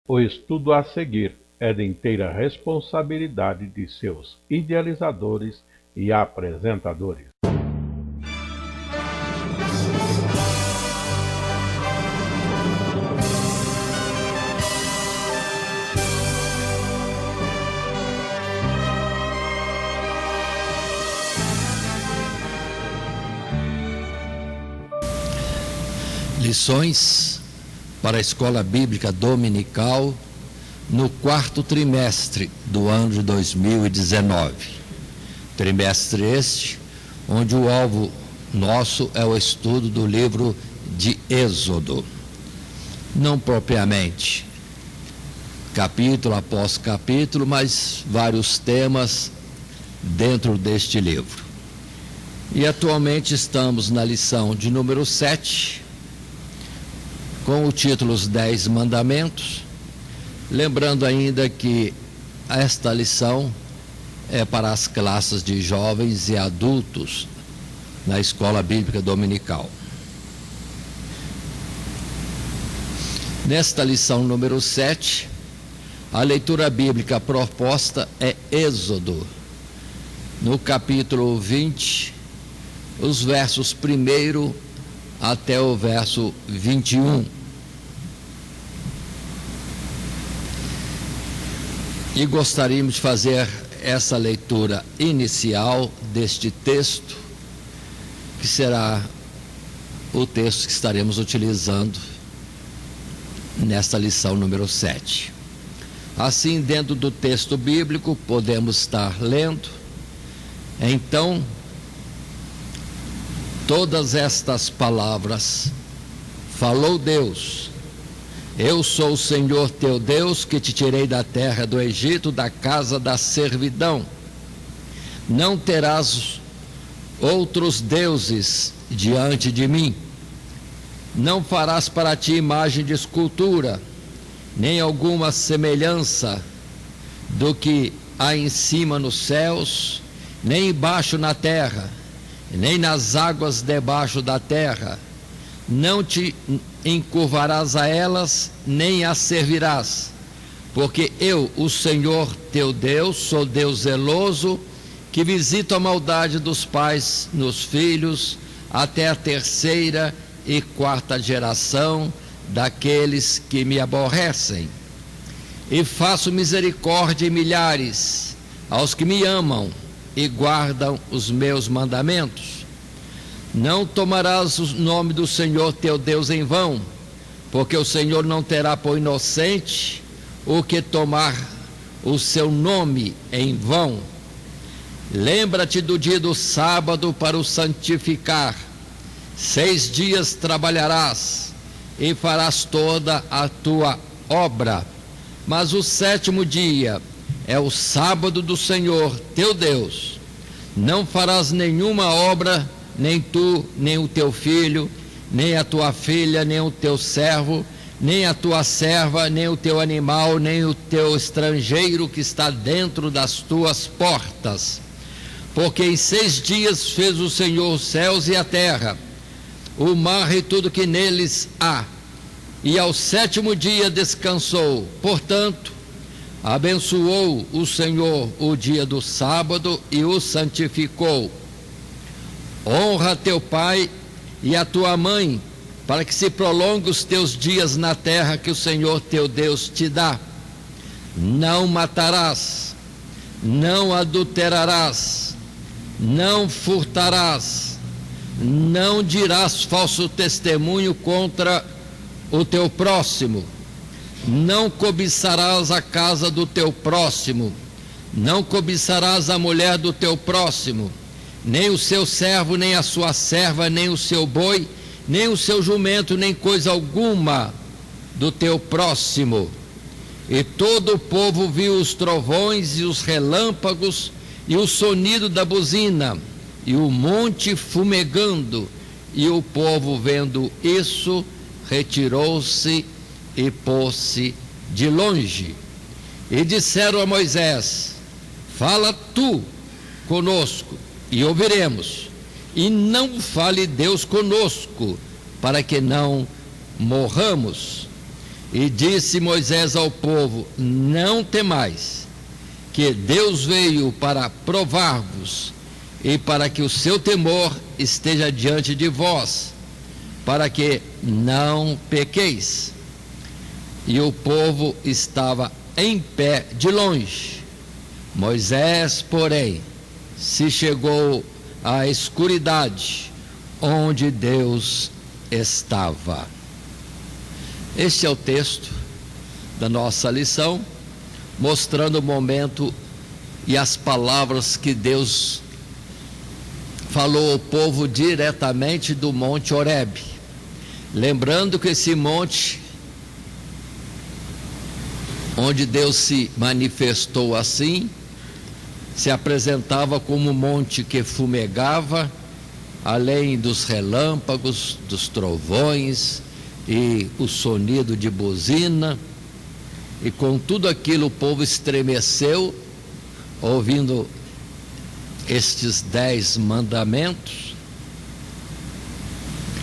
O estudo a seguir é de inteira responsabilidade de seus idealizadores e apresentadores. Lições para a Escola Bíblica Dominical no quarto trimestre do ano de 2019. Trimestre este, onde o alvo nosso é o estudo do livro de Êxodo. Não propriamente capítulo após capítulo, mas vários temas dentro deste livro. E atualmente estamos na lição de número 7, com o título Os 10 Mandamentos, lembrando ainda que esta lição é para as classes de jovens e adultos na Escola Bíblica Dominical. Nesta lição número 7, a leitura bíblica proposta é Êxodo, no capítulo 20, os versos 1 até o verso 21. E gostaríamos de fazer essa leitura inicial deste texto, que será o texto que estaremos utilizando nesta lição número 7. Assim, dentro do texto bíblico, podemos estar lendo: então, todas estas palavras falou Deus: eu sou o Senhor teu Deus, que te tirei da terra do Egito, da casa da servidão. Não terás outros deuses diante de mim. Não farás para ti imagem de escultura, nem alguma semelhança do que há em cima nos céus, nem embaixo na terra, nem nas águas debaixo da terra. Não te encurvarás a elas, nem as servirás, porque eu, o Senhor teu Deus, sou Deus zeloso, que visito a maldade dos pais nos filhos, até a 3ª e 4ª geração daqueles que me aborrecem. E faço misericórdia em milhares aos que me amam e guardam os meus mandamentos. Não tomarás o nome do Senhor teu Deus em vão, porque o Senhor não terá por inocente o que tomar o seu nome em vão. Lembra-te do dia do sábado para o santificar. 6 dias trabalharás e farás toda a tua obra, mas o 7º dia é o sábado do Senhor teu Deus. Não farás nenhuma obra, nem tu, nem o teu filho, nem a tua filha, nem o teu servo, nem a tua serva, nem o teu animal, nem o teu estrangeiro que está dentro das tuas portas. Porque em 6 dias fez o Senhor os céus e a terra, o mar e tudo que neles há, e ao 7º dia descansou. Portanto, abençoou o Senhor o dia do sábado e o santificou. Honra teu pai e a tua mãe, para que se prolongue os teus dias na terra que o Senhor teu Deus te dá. Não matarás, não adulterarás, não furtarás, não dirás falso testemunho contra o teu próximo, não cobiçarás a casa do teu próximo, não cobiçarás a mulher do teu próximo, nem o seu servo, nem a sua serva, nem o seu boi, nem o seu jumento, nem coisa alguma do teu próximo. E todo o povo viu os trovões e os relâmpagos e o sonido da buzina e o monte fumegando, e o povo, vendo isso, retirou-se e pôs-se de longe. E disseram a Moisés: fala tu conosco e ouviremos, e não fale Deus conosco, para que não morramos. E disse Moisés ao povo: não temais, que Deus veio para provar-vos, e para que o seu temor esteja diante de vós, para que não pequeis. E o povo estava em pé de longe. Moisés, porém, se chegou à escuridade onde Deus estava. Este é o texto da nossa lição, mostrando o momento e as palavras que Deus falou ao povo diretamente do Monte Horebe. Lembrando que esse monte, onde Deus se manifestou assim, se apresentava como um monte que fumegava, além dos relâmpagos, dos trovões e o sonido de buzina. E com tudo aquilo o povo estremeceu, ouvindo estes 10 mandamentos,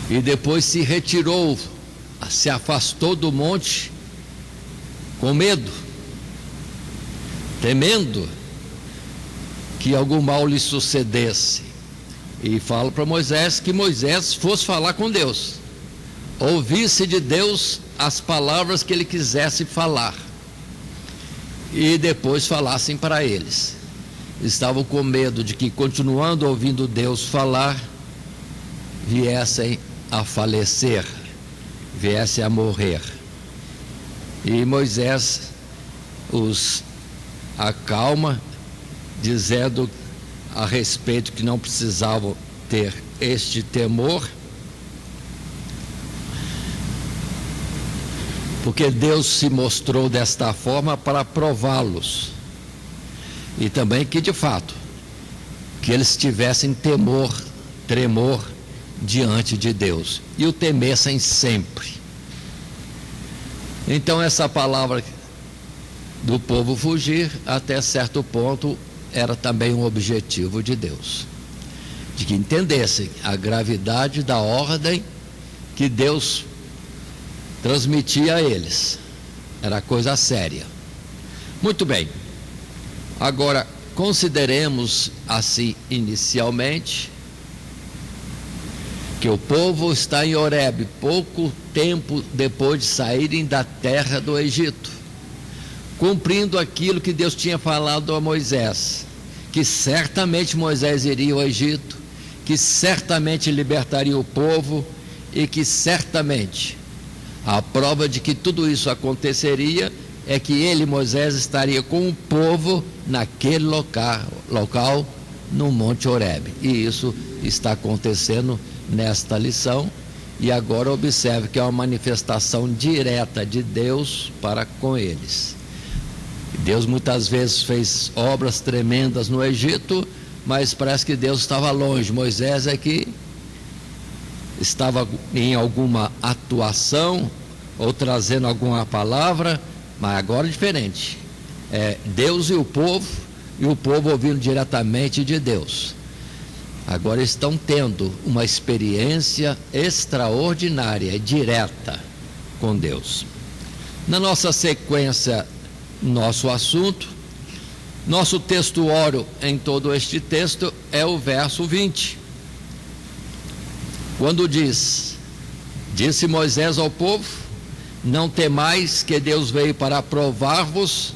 e depois se retirou, se afastou do monte com medo, temendo que algum mal lhe sucedesse. E fala para Moisés que Moisés fosse falar com Deus, ouvisse de Deus as palavras que ele quisesse falar, e depois falassem para eles. Estavam com medo de que, continuando ouvindo Deus falar, viessem a falecer, viessem a morrer. E Moisés os acalma, dizendo a respeito que não precisavam ter este temor, porque Deus se mostrou desta forma para prová-los, e também que de fato que eles tivessem tremor diante de Deus, e o temessem sempre. Então essa palavra do povo fugir, até certo ponto, era também um objetivo de Deus, de que entendessem a gravidade da ordem que Deus transmitia a eles. Era coisa séria. Muito bem. Agora, consideremos assim inicialmente que o povo está em Horebe, pouco tempo depois de saírem da terra do Egito, cumprindo aquilo que Deus tinha falado a Moisés, que certamente Moisés iria ao Egito, que certamente libertaria o povo, e que certamente a prova de que tudo isso aconteceria é que ele, Moisés, estaria com o povo naquele local no Monte Horebe. E isso está acontecendo nesta lição. E agora observe que é uma manifestação direta de Deus para com eles. Deus muitas vezes fez obras tremendas no Egito, mas parece que Deus estava longe. Moisés é que estava em alguma atuação ou trazendo alguma palavra, mas agora é diferente. É Deus e o povo ouvindo diretamente de Deus. Agora estão tendo uma experiência extraordinária e direta com Deus. Na nossa sequência, nosso assunto, nosso textuário em todo este texto é o verso 20, quando disse Moisés ao povo: não temais, que Deus veio para provar-vos,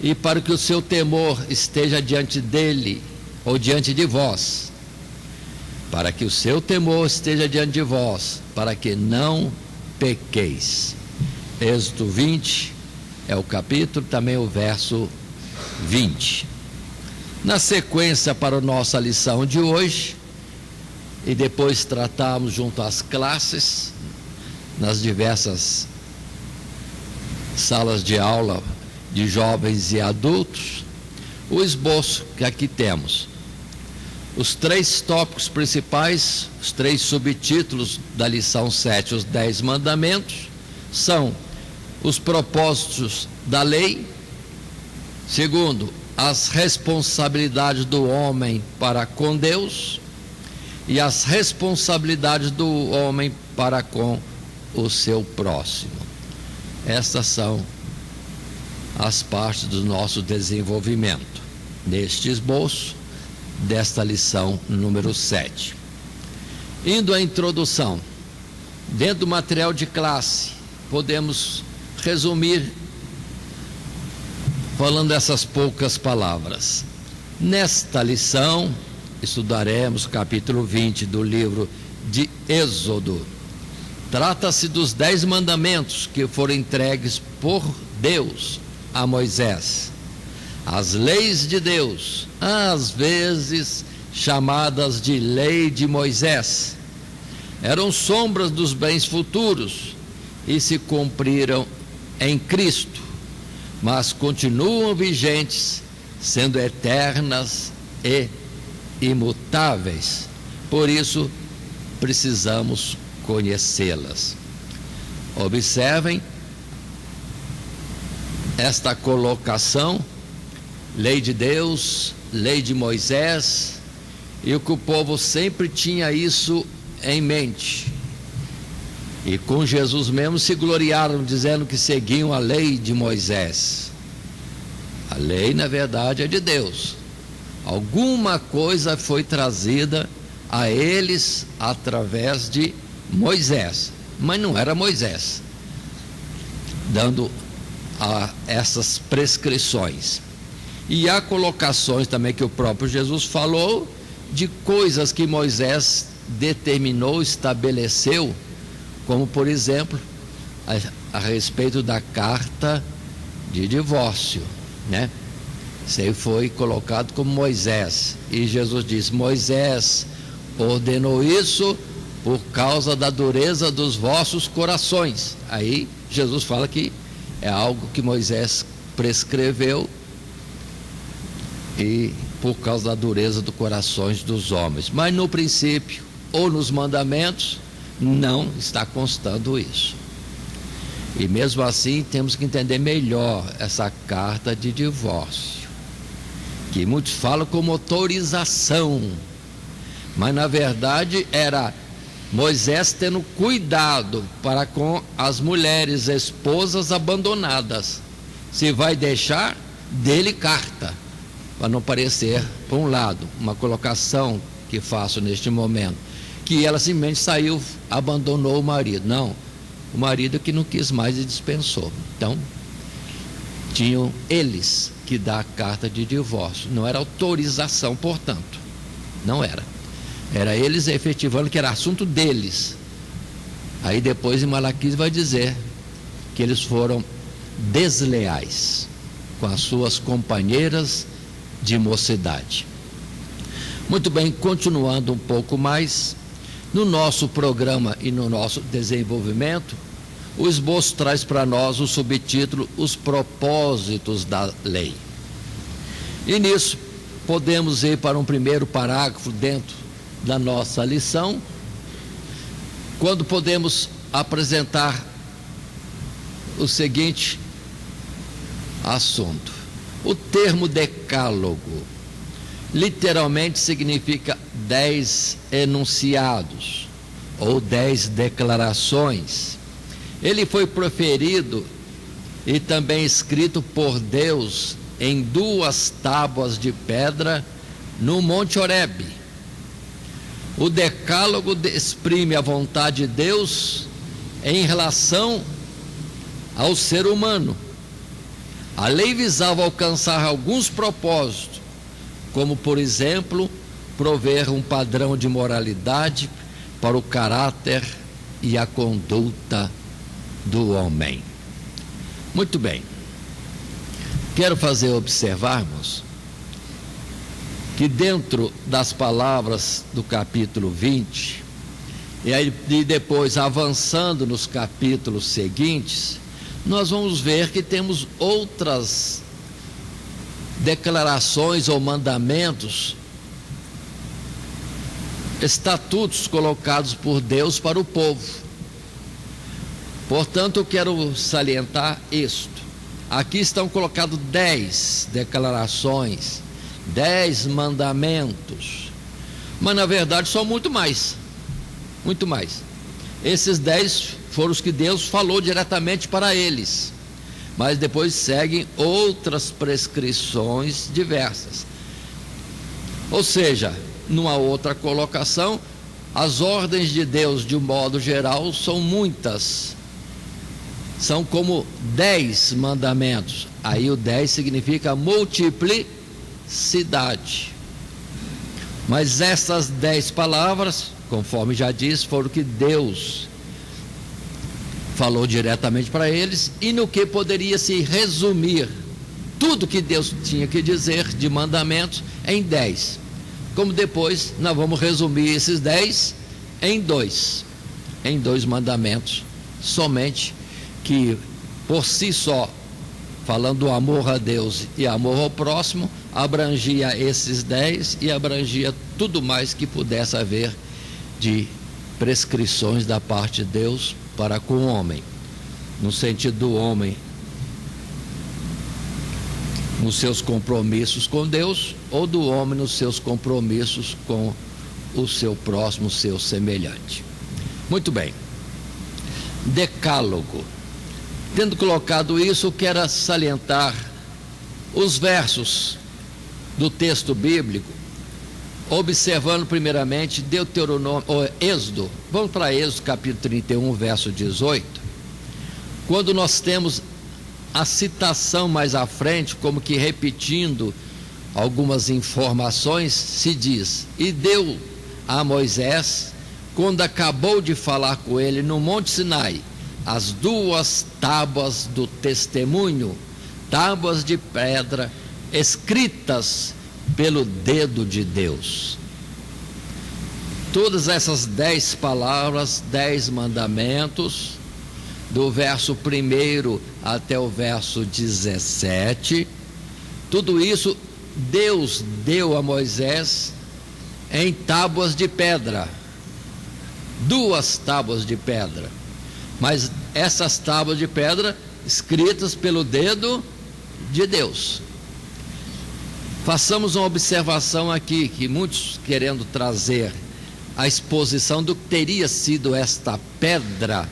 e para que o seu temor esteja diante dele, ou diante de vós, para que o seu temor esteja diante de vós, para que não pequeis. Êxodo 20 é o capítulo, também o verso 20. Na sequência para a nossa lição de hoje, e depois tratarmos junto às classes, nas diversas salas de aula de jovens e adultos, o esboço que aqui temos. Os 3 tópicos principais, os 3 subtítulos da lição 7, os 10 mandamentos, são os propósitos da lei. Segundo, as responsabilidades do homem para com Deus, e as responsabilidades do homem para com o seu próximo. Estas são as partes do nosso desenvolvimento neste esboço desta lição número 7. Indo à introdução, dentro do material de classe, podemos resumir falando essas poucas palavras. Nesta lição, estudaremos o capítulo 20 do livro de Êxodo. Trata-se dos 10 mandamentos que foram entregues por Deus a Moisés. As leis de Deus, às vezes chamadas de lei de Moisés, eram sombras dos bens futuros e se cumpriram em Cristo, mas continuam vigentes, sendo eternas e imutáveis. Por isso, precisamos conhecê-las. Observem esta colocação: lei de Deus, lei de Moisés, e o que o povo sempre tinha isso em mente. E com Jesus mesmo se gloriaram, dizendo que seguiam a lei de Moisés. A lei, na verdade, é de Deus. Alguma coisa foi trazida a eles através de Moisés, mas não era Moisés dando essas prescrições. E há colocações também que o próprio Jesus falou de coisas que Moisés determinou, estabeleceu, como por exemplo a respeito da carta de divórcio, né? Isso aí foi colocado como Moisés, e Jesus disse: Moisés ordenou isso por causa da dureza dos vossos corações. Aí Jesus fala que é algo que Moisés prescreveu, e por causa da dureza dos corações dos homens. Mas no princípio ou nos mandamentos não está constando isso. E mesmo assim temos que entender melhor essa carta de divórcio, que muitos falam como autorização, mas na verdade era Moisés tendo cuidado para com as mulheres, esposas abandonadas. Se vai deixar, dele carta, para não parecer, por um lado, uma colocação que faço neste momento, que ela simplesmente saiu, abandonou o marido. Não, o marido que não quis mais e dispensou. Então, tinham eles que dar a carta de divórcio. Não era autorização, portanto, não era. Era eles efetivando que era assunto deles. Aí depois em Malaquias vai dizer que eles foram desleais com as suas companheiras de mocidade. Muito bem, continuando um pouco mais, no nosso programa e no nosso desenvolvimento, o esboço traz para nós o subtítulo: Os propósitos da lei. E nisso podemos ir para um primeiro parágrafo dentro da nossa lição, quando podemos apresentar o seguinte assunto. O termo decálogo literalmente significa 10 enunciados ou 10 declarações. Ele foi proferido e também escrito por Deus em 2 tábuas de pedra no Monte Horebe. O decálogo exprime a vontade de Deus em relação ao ser humano. A lei visava alcançar alguns propósitos, como por exemplo, prover um padrão de moralidade para o caráter e a conduta do homem. Muito bem, quero fazer observarmos que dentro das palavras do capítulo 20, e depois avançando nos capítulos seguintes, nós vamos ver que temos outras declarações ou mandamentos, estatutos colocados por Deus para o povo. Portanto, eu quero salientar isto. Aqui estão colocados 10 declarações, 10 mandamentos, mas na verdade são muito mais. Esses 10 foram os que Deus falou diretamente para eles, mas depois seguem outras prescrições diversas. Ou seja, numa outra colocação, as ordens de Deus, de um modo geral, são muitas. São como 10 mandamentos. Aí o 10 significa multiplicidade. Mas essas 10 palavras, conforme já disse, foram o que Deus falou diretamente para eles, e no que poderia se resumir tudo que Deus tinha que dizer de mandamentos em 10. Como depois nós vamos resumir esses 10 em dois mandamentos somente, que por si só, falando do amor a Deus e amor ao próximo, abrangia esses 10 e abrangia tudo mais que pudesse haver de prescrições da parte de Deus para com o homem, no sentido do homem nos seus compromissos com Deus, ou do homem nos seus compromissos com o seu próximo, o seu semelhante. Muito bem. Decálogo. Tendo colocado isso, quero salientar os versos do texto bíblico, observando primeiramente Êxodo. Vamos para Êxodo capítulo 31, verso 18, quando nós temos a citação mais à frente, como que repetindo algumas informações, se diz: e deu a Moisés, quando acabou de falar com ele no Monte Sinai, as 2 tábuas do testemunho, tábuas de pedra, escritas pelo dedo de Deus. Todas essas 10 palavras, 10 mandamentos, do verso 1 até o verso 17, tudo isso Deus deu a Moisés em tábuas de pedra, 2 tábuas de pedra, mas essas tábuas de pedra escritas pelo dedo de Deus. Façamos uma observação aqui, que muitos querendo trazer a exposição do que teria sido esta pedra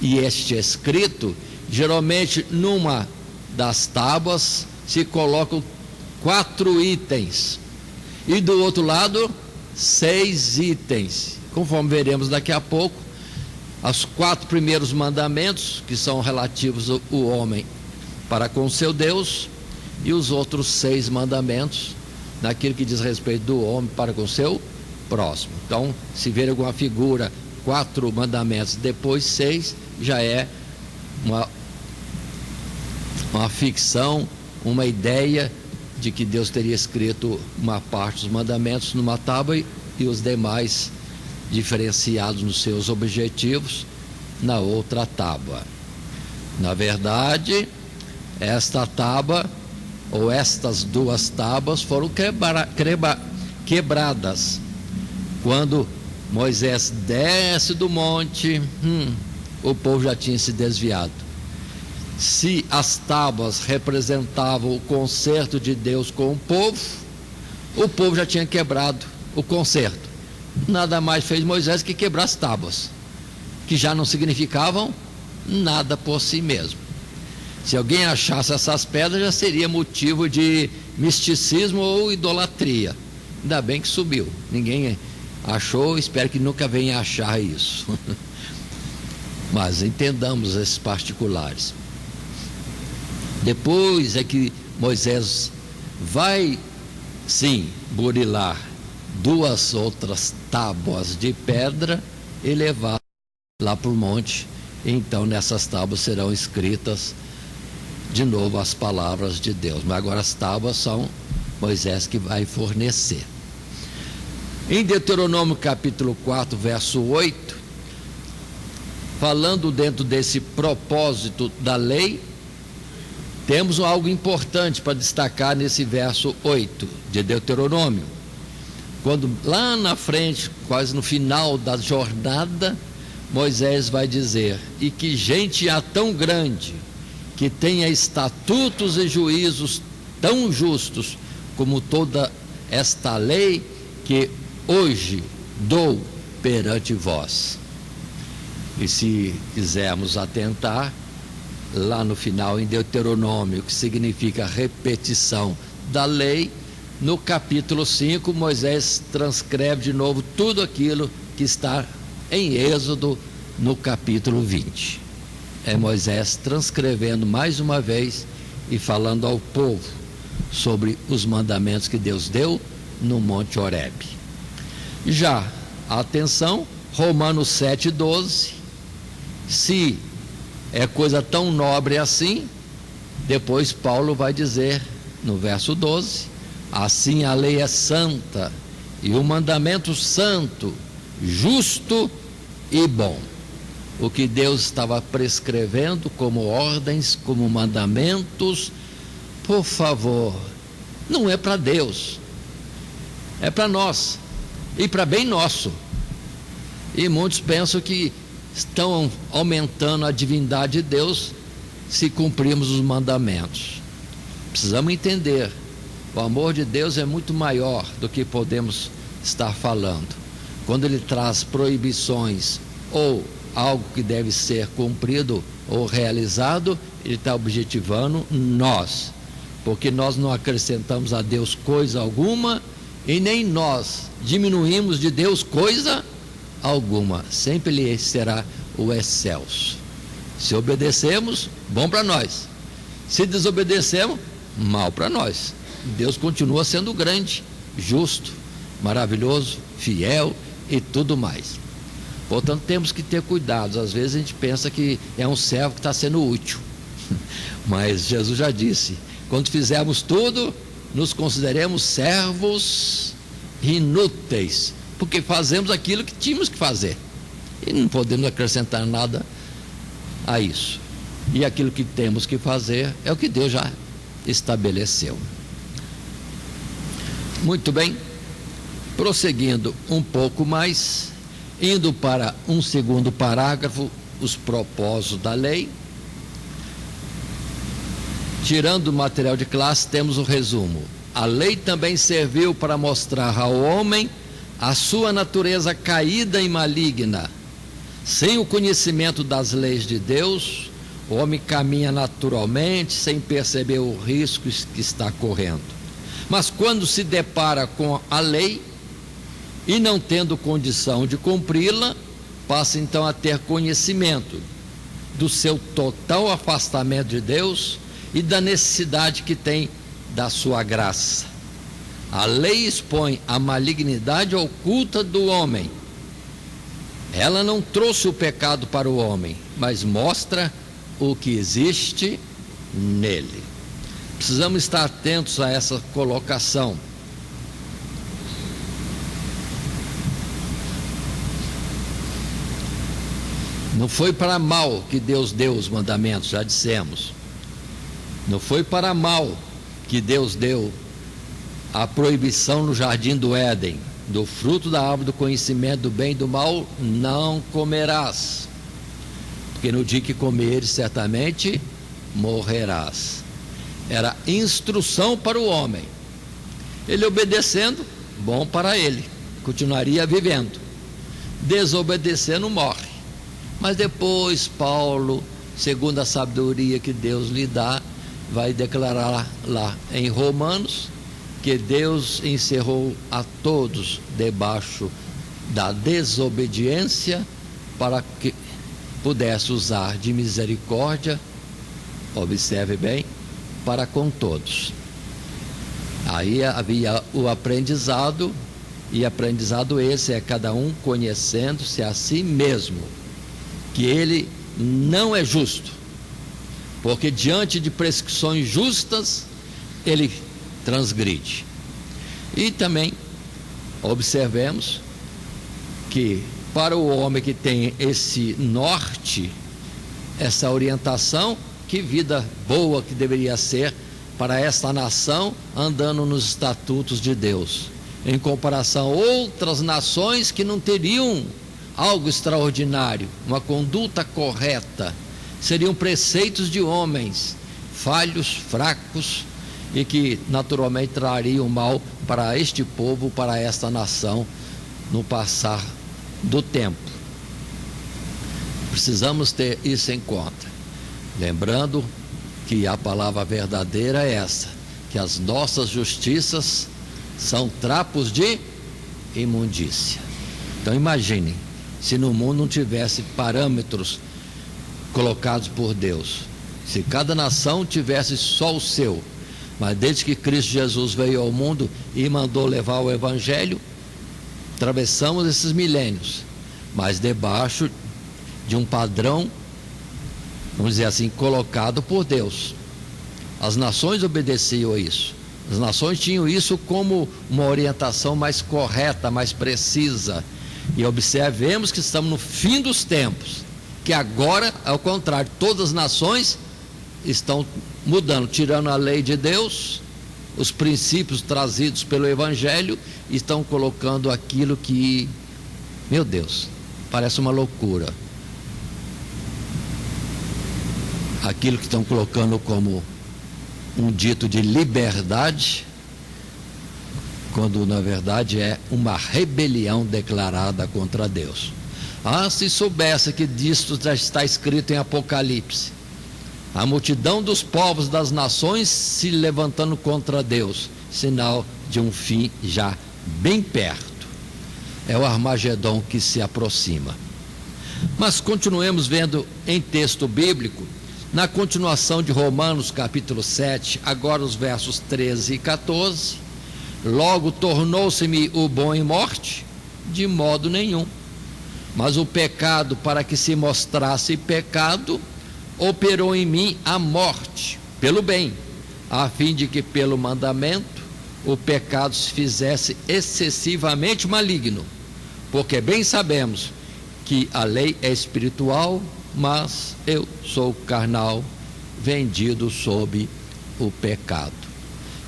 e este escrito, geralmente numa das tábuas se colocam 4 itens, e do outro lado 6 itens, conforme veremos daqui a pouco. Os 4 primeiros mandamentos, que são relativos ao homem para com seu Deus, e os outros 6 mandamentos naquilo que diz respeito do homem para com seu próximo. Então, se ver alguma figura, 4 mandamentos, depois 6, já é uma ficção, uma ideia de que Deus teria escrito uma parte dos mandamentos numa tábua e os demais diferenciados nos seus objetivos na outra tábua. Na verdade, esta tábua, ou estas 2 tábuas, foram quebradas quando Moisés desce do monte. O povo já tinha se desviado. Se as tábuas representavam o concerto de Deus com o povo já tinha quebrado o concerto. Nada mais fez Moisés que quebrar as tábuas, que já não significavam nada por si mesmo. Se alguém achasse essas pedras, já seria motivo de misticismo ou idolatria. Ainda bem que subiu, ninguém achou, espero que nunca venha achar isso. Mas entendamos esses particulares. Depois é que Moisés vai, sim, burilar 2 outras tábuas de pedra e levar lá para o monte. Então nessas tábuas serão escritas de novo as palavras de Deus, mas agora as tábuas são Moisés que vai fornecer. Em Deuteronômio capítulo 4, verso 8, falando dentro desse propósito da lei, temos algo importante para destacar nesse verso 8 de Deuteronômio, quando lá na frente, quase no final da jornada, Moisés vai dizer: e que gente há tão grande, que tenha estatutos e juízos tão justos, como toda esta lei que hoje dou perante vós. E se quisermos atentar, lá no final em Deuteronômio, que significa repetição da lei, no capítulo 5, Moisés transcreve de novo tudo aquilo que está em Êxodo no capítulo 20. É Moisés transcrevendo mais uma vez e falando ao povo sobre os mandamentos que Deus deu no Monte Horebe. Já, atenção, Romanos 7,12, se é coisa tão nobre assim, depois Paulo vai dizer no verso 12, assim a lei é santa e o mandamento santo, justo e bom. O que Deus estava prescrevendo como ordens, como mandamentos, por favor, não é para Deus, é para nós e para bem nosso. E muitos pensam que estão aumentando a divindade de Deus se cumprirmos os mandamentos. Precisamos entender, o amor de Deus é muito maior do que podemos estar falando. Quando Ele traz proibições ou algo que deve ser cumprido ou realizado, Ele está objetivando nós, porque nós não acrescentamos a Deus coisa alguma e nem nós diminuímos de Deus coisa alguma. Sempre Ele será o excelso. Se obedecemos, bom para nós. Se desobedecemos, mal para nós. Deus continua sendo grande, justo, maravilhoso, fiel e tudo mais. Portanto, temos que ter cuidado. Às vezes a gente pensa que é um servo que está sendo útil, mas Jesus já disse: quando fizermos tudo, nos consideremos servos inúteis, porque fazemos aquilo que tínhamos que fazer e não podemos acrescentar nada a isso. E aquilo que temos que fazer é o que Deus já estabeleceu. Muito bem, prosseguindo um pouco mais, indo para um segundo parágrafo, os propósitos da lei. Tirando o material de classe, temos o resumo. A lei também serviu para mostrar ao homem a sua natureza caída e maligna. Sem o conhecimento das leis de Deus, o homem caminha naturalmente, sem perceber o risco que está correndo. Mas quando se depara com a lei, e não tendo condição de cumpri-la, passa então a ter conhecimento do seu total afastamento de Deus e da necessidade que tem da sua graça. A lei expõe a malignidade oculta do homem. Ela não trouxe o pecado para o homem, mas mostra o que existe nele. Precisamos estar atentos a essa colocação. Não foi para mal que Deus deu os mandamentos, já dissemos. Não foi para mal que Deus deu a proibição no jardim do Éden: do fruto da árvore do conhecimento do bem e do mal não comerás, porque no dia que comeres certamente morrerás. Era instrução para o homem. Ele obedecendo, bom para ele, continuaria vivendo. Desobedecendo, morre. Mas depois Paulo, segundo a sabedoria que Deus lhe dá, vai declarar lá em Romanos que Deus encerrou a todos debaixo da desobediência, para que pudesse usar de misericórdia, observe bem, para com todos. Aí havia o aprendizado, e aprendizado esse é cada um conhecendo-se a si mesmo, que ele não é justo, porque diante de prescrições justas ele transgride. E também observemos que para o homem que tem esse norte, essa orientação, que vida boa que deveria ser para esta nação andando nos estatutos de Deus, em comparação a outras nações que não teriam algo extraordinário, uma conduta correta, seriam preceitos de homens falhos, fracos, e que naturalmente trariam mal para este povo, para esta nação, no passar do tempo. Precisamos ter isso em conta. Lembrando que a palavra verdadeira é essa, que as nossas justiças são trapos de imundícia. Então imaginem, se no mundo não tivesse parâmetros colocados por Deus, se cada nação tivesse só o seu, mas desde que Cristo Jesus veio ao mundo e mandou levar o Evangelho, atravessamos esses milênios, mas debaixo de um padrão, vamos dizer assim, colocado por Deus. As nações obedeciam a isso. As nações tinham isso como uma orientação mais correta, mais precisa. E observemos que estamos no fim dos tempos, que agora, ao contrário, todas as nações estão mudando, tirando a lei de Deus, os princípios trazidos pelo Evangelho, e estão colocando aquilo que, meu Deus, parece uma loucura. Aquilo que estão colocando como um dito de liberdade, quando na verdade é uma rebelião declarada contra Deus. Se soubesse que disto já está escrito em Apocalipse, a multidão dos povos das nações se levantando contra Deus, sinal de um fim já bem perto. É o Armagedon que se aproxima. Mas continuemos vendo em texto bíblico, na continuação de Romanos capítulo 7, agora os versos 13 e 14. Logo tornou-se-me o bom em morte? De modo nenhum. Mas o pecado, para que se mostrasse pecado, operou em mim a morte, pelo bem, a fim de que pelo mandamento o pecado se fizesse excessivamente maligno. Porque bem sabemos que a lei é espiritual, mas eu sou carnal, vendido sob o pecado.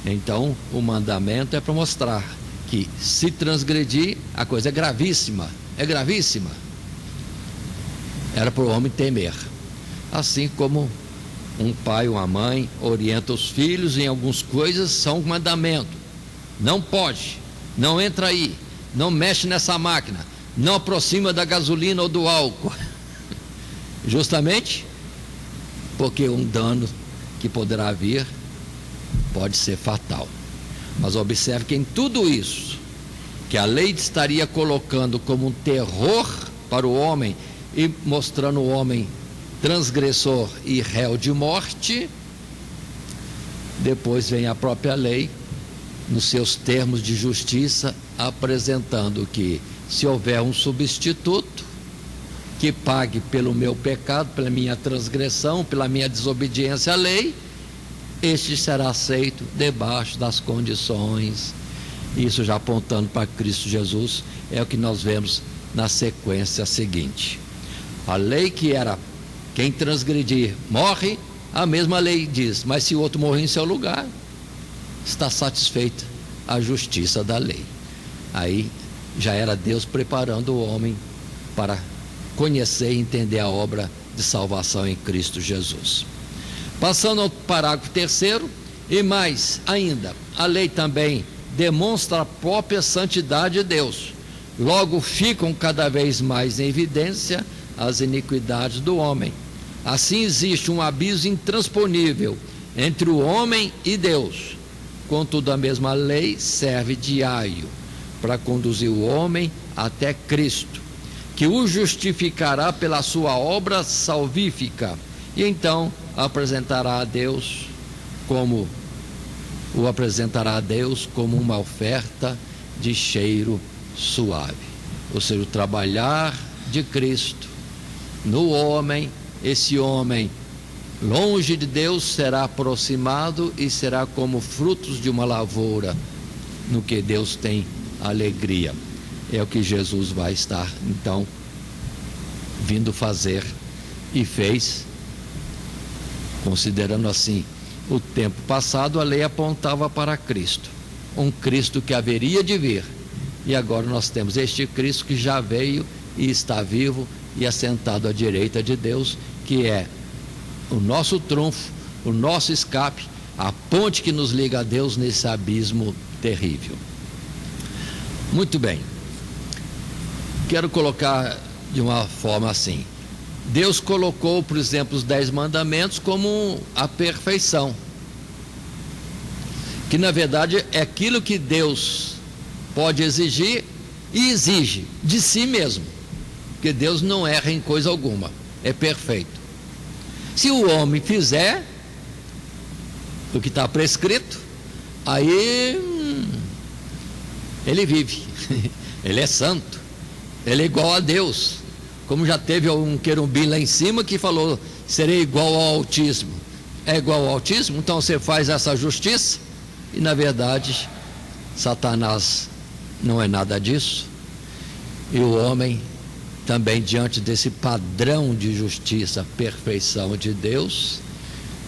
Então, o mandamento é para mostrar que se transgredir, a coisa é gravíssima, Era para o homem temer. Assim como um pai ou uma mãe orienta os filhos em algumas coisas, são um mandamento. Não pode, não entra aí, não mexe nessa máquina, não aproxima da gasolina ou do álcool. Justamente porque um dano que poderá vir pode ser fatal. Mas observe que em tudo isso, que a lei estaria colocando como um terror para o homem e mostrando o homem transgressor e réu de morte, depois vem a própria lei, nos seus termos de justiça, apresentando que se houver um substituto que pague pelo meu pecado, pela minha transgressão, pela minha desobediência à lei, este será aceito debaixo das condições. Isso já apontando para Cristo Jesus, é o que nós vemos na sequência seguinte. A lei que era quem transgredir morre, a mesma lei diz, mas se o outro morrer em seu lugar, está satisfeita a justiça da lei. Aí já era Deus preparando o homem para conhecer e entender a obra de salvação em Cristo Jesus. Passando ao parágrafo 3º, e mais ainda, a lei também demonstra a própria santidade de Deus. Logo ficam cada vez mais em evidência as iniquidades do homem. Assim existe um abismo intransponível entre o homem e Deus. Contudo, a mesma lei serve de aio para conduzir o homem até Cristo, que o justificará pela sua obra salvífica, e então apresentará a Deus como uma oferta de cheiro suave. Ou seja, o trabalhar de Cristo no homem, esse homem longe de Deus será aproximado e será como frutos de uma lavoura, no que Deus tem alegria. É o que Jesus vai estar então vindo fazer e fez. Considerando assim o tempo passado, a lei apontava para Cristo, um Cristo que haveria de vir, e agora nós temos este Cristo que já veio e está vivo e assentado à direita de Deus, que é o nosso trunfo, o nosso escape, a ponte que nos liga a Deus nesse abismo terrível. Muito bem, quero colocar de uma forma assim: Deus colocou, por exemplo, os 10 mandamentos como a perfeição, que na verdade é aquilo que Deus pode exigir e exige de si mesmo, porque Deus não erra em coisa alguma, é perfeito. Se o homem fizer o que está prescrito, aí ele vive, ele é santo, ele é igual a Deus. Como já teve um querubim lá em cima que falou: serei igual ao Altíssimo. É igual ao Altíssimo? Então você faz essa justiça, e na verdade Satanás não é nada disso. E o homem também, diante desse padrão de justiça, perfeição de Deus,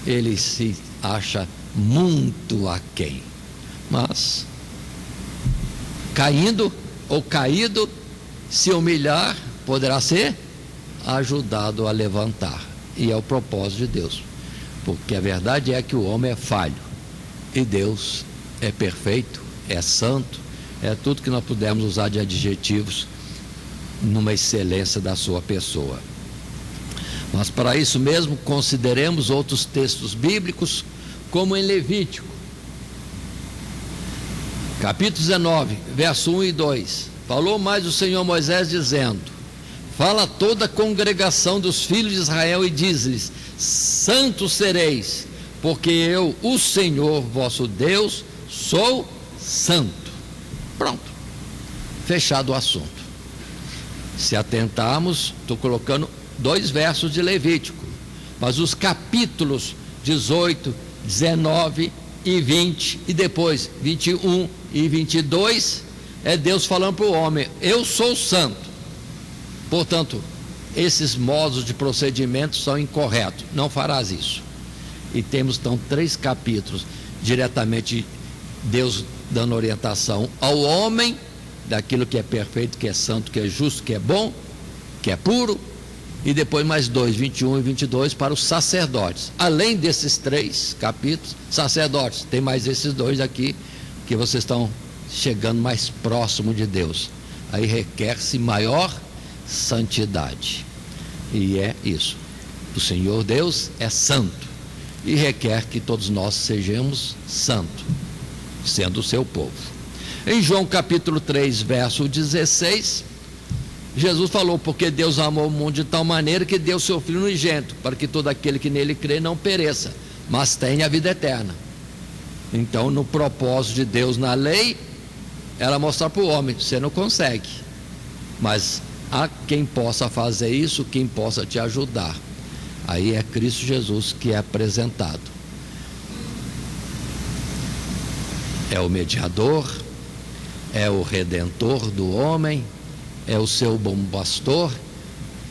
ele se acha muito aquém. Mas caindo ou caído, se humilhar, poderá ser ajudado a levantar. E é o propósito de Deus, porque a verdade é que o homem é falho e Deus é perfeito, é santo, é tudo que nós pudermos usar de adjetivos numa excelência da sua pessoa. Mas para isso mesmo, consideremos outros textos bíblicos, como em Levítico capítulo 19, verso 1 e 2. Falou mais o Senhor Moisés, dizendo: fala a toda a congregação dos filhos de Israel e diz-lhes: santos sereis, porque eu, o Senhor vosso Deus, sou santo. Pronto, fechado o assunto. Se atentarmos, estou colocando 2 versos de Levítico, mas os capítulos 18, 19 e 20 e depois 21 e 22 é Deus falando para o homem: eu sou santo. Portanto, esses modos de procedimento são incorretos, não farás isso. E temos então 3 capítulos diretamente Deus dando orientação ao homem daquilo que é perfeito, que é santo, que é justo, que é bom, que é puro, e depois mais 2, 21 e 22 para os sacerdotes. Além desses 3 capítulos, sacerdotes, tem mais esses 2 aqui, que vocês estão chegando mais próximo de Deus. Aí requer-se maior santidade, e é isso. O Senhor Deus é santo e requer que todos nós sejamos santos, sendo o seu povo. Em João capítulo 3, verso 16, Jesus falou: porque Deus amou o mundo de tal maneira que deu seu Filho unigênito, para que todo aquele que nele crê não pereça, mas tenha a vida eterna. Então, no propósito de Deus na lei, era mostrar para o homem: você não consegue, mas há quem possa fazer isso, quem possa te ajudar. Aí é Cristo Jesus que é apresentado. É o mediador, é o redentor do homem, é o seu bom pastor,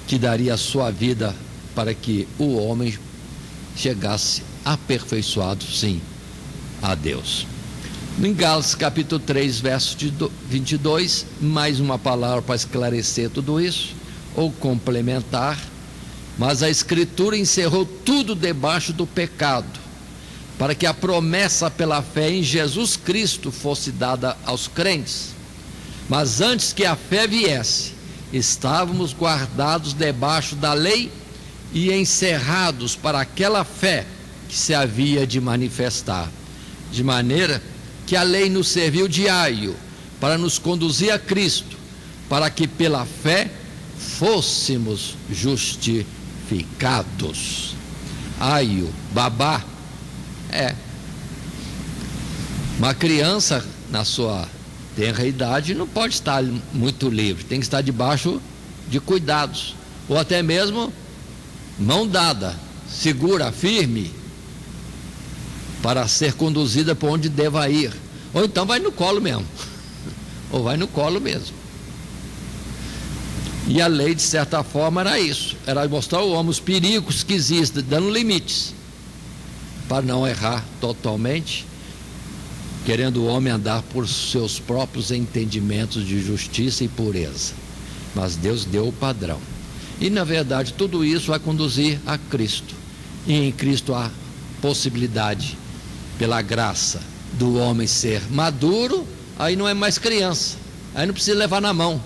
que daria a sua vida para que o homem chegasse aperfeiçoado, sim, a Deus. Em Gálatas capítulo 3, verso 22, mais uma palavra para esclarecer tudo isso, ou complementar. Mas a Escritura encerrou tudo debaixo do pecado, para que a promessa pela fé em Jesus Cristo fosse dada aos crentes. Mas antes que a fé viesse, estávamos guardados debaixo da lei e encerrados para aquela fé que se havia de manifestar, de maneira que a lei nos serviu de aio para nos conduzir a Cristo, para que pela fé fôssemos justificados. Aio, babá, uma criança na sua tenra idade não pode estar muito livre, tem que estar debaixo de cuidados, ou até mesmo mão dada, segura, firme, para ser conduzida para onde deva ir, ou então vai no colo mesmo, ou vai no colo mesmo. E a lei, de certa forma, era isso, era mostrar ao homem os perigos que existem, dando limites, para não errar totalmente, querendo o homem andar por seus próprios entendimentos de justiça e pureza. Mas Deus deu o padrão, e na verdade tudo isso vai conduzir a Cristo, e em Cristo há possibilidade, pela graça do homem ser maduro, aí não é mais criança, aí não precisa levar na mão,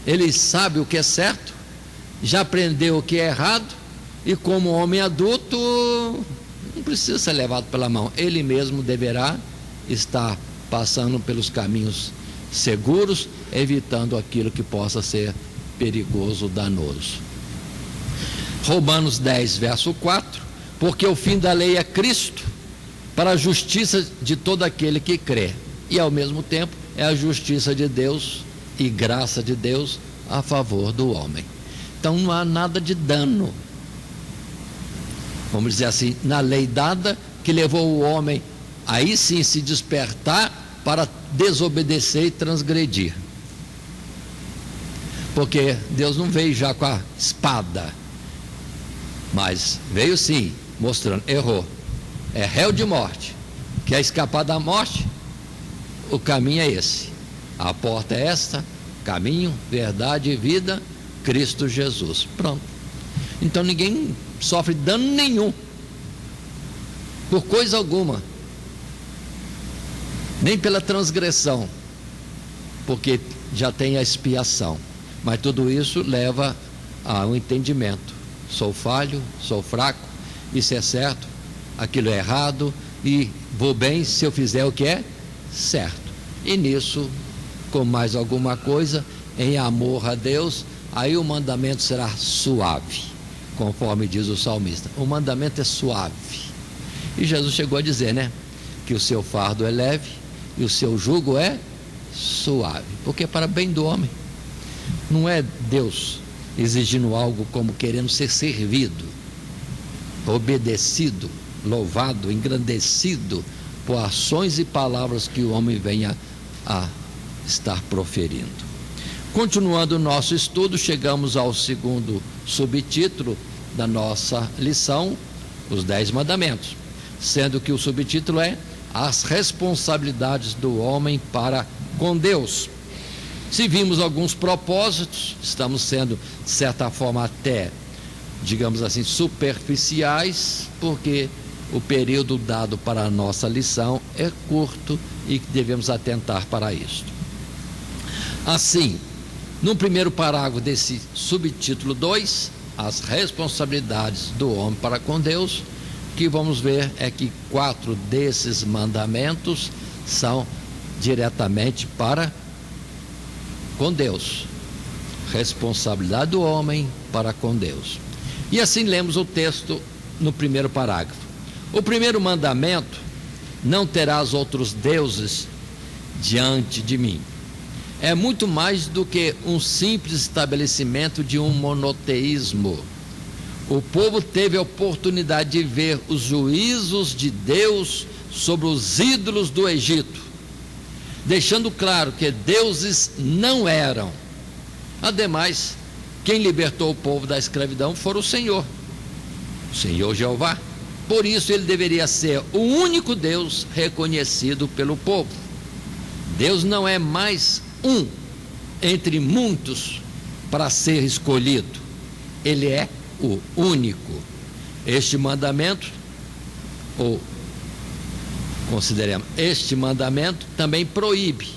ele sabe o que é certo já aprendeu o que é errado, e como homem adulto, não precisa ser levado pela mão. Ele mesmo deverá estar passando pelos caminhos seguros, evitando aquilo que possa ser perigoso, danoso. Romanos 10, verso 4: porque o fim da lei é Cristo, para a justiça de todo aquele que crê, e ao mesmo tempo é a justiça de Deus e graça de Deus a favor do homem. Então não há nada de dano, vamos dizer assim, na lei dada, que levou o homem aí sim se despertar para desobedecer e transgredir. Porque Deus não veio já com a espada, mas veio sim mostrando: errou, é réu de morte, quer escapar da morte? O caminho é esse, a porta é esta: caminho, verdade e vida, Cristo Jesus. Pronto. Então ninguém sofre dano nenhum, por coisa alguma, nem pela transgressão, porque já tem a expiação. Mas tudo isso leva ao entendimento: sou falho, sou fraco, isso é certo, aquilo é errado, e vou bem se eu fizer o que é certo. E nisso, com mais alguma coisa, em amor a Deus, aí o mandamento será suave, conforme diz o salmista. O mandamento é suave. E Jesus chegou a dizer, né, que o seu fardo é leve e o seu jugo é suave, porque é para bem do homem. Não é Deus exigindo algo como querendo ser servido, obedecido, louvado, engrandecido por ações e palavras que o homem venha a estar proferindo. Continuando o nosso estudo, chegamos ao segundo subtítulo da nossa lição, os 10 mandamentos, sendo que o subtítulo é as responsabilidades do homem para com Deus. Se vimos alguns propósitos, estamos sendo, de certa forma, até, digamos assim, superficiais, porque o período dado para a nossa lição é curto e devemos atentar para isto. Assim, no primeiro parágrafo desse subtítulo 2, as responsabilidades do homem para com Deus, o que vamos ver é que 4 desses mandamentos são diretamente para com Deus. Responsabilidade do homem para com Deus. E assim lemos o texto no primeiro parágrafo. O primeiro mandamento: não terás outros deuses diante de mim. É muito mais do que um simples estabelecimento de um monoteísmo. O povo teve a oportunidade de ver os juízos de Deus sobre os ídolos do Egito, deixando claro que deuses não eram. Ademais, quem libertou o povo da escravidão foi o Senhor Jeová. Por isso ele deveria ser o único Deus reconhecido pelo povo. Deus não é mais um entre muitos para ser escolhido. Ele é o único. Este mandamento, ou consideremos, este mandamento também proíbe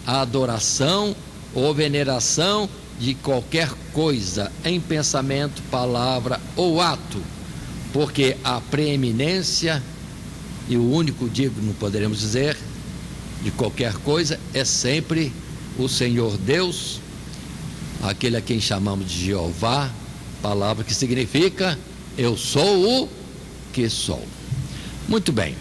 a adoração ou veneração de qualquer coisa em pensamento, palavra ou ato, porque a preeminência e o único digno, poderemos dizer, de qualquer coisa é sempre o Senhor Deus, aquele a quem chamamos de Jeová, palavra que significa eu sou o que sou. Muito bem.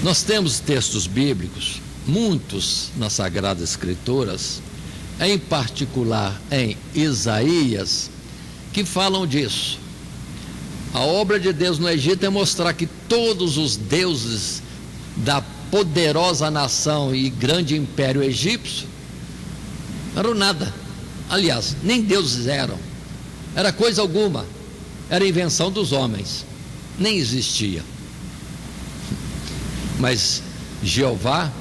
Nós temos textos bíblicos, muitos nas Sagradas Escrituras, em particular em Isaías, que falam disso. A obra de Deus no Egito é mostrar que todos os deuses da poderosa nação e grande império egípcio eram nada. Aliás, nem deuses eram, era coisa alguma, era invenção dos homens, nem existia. Mas Jeová,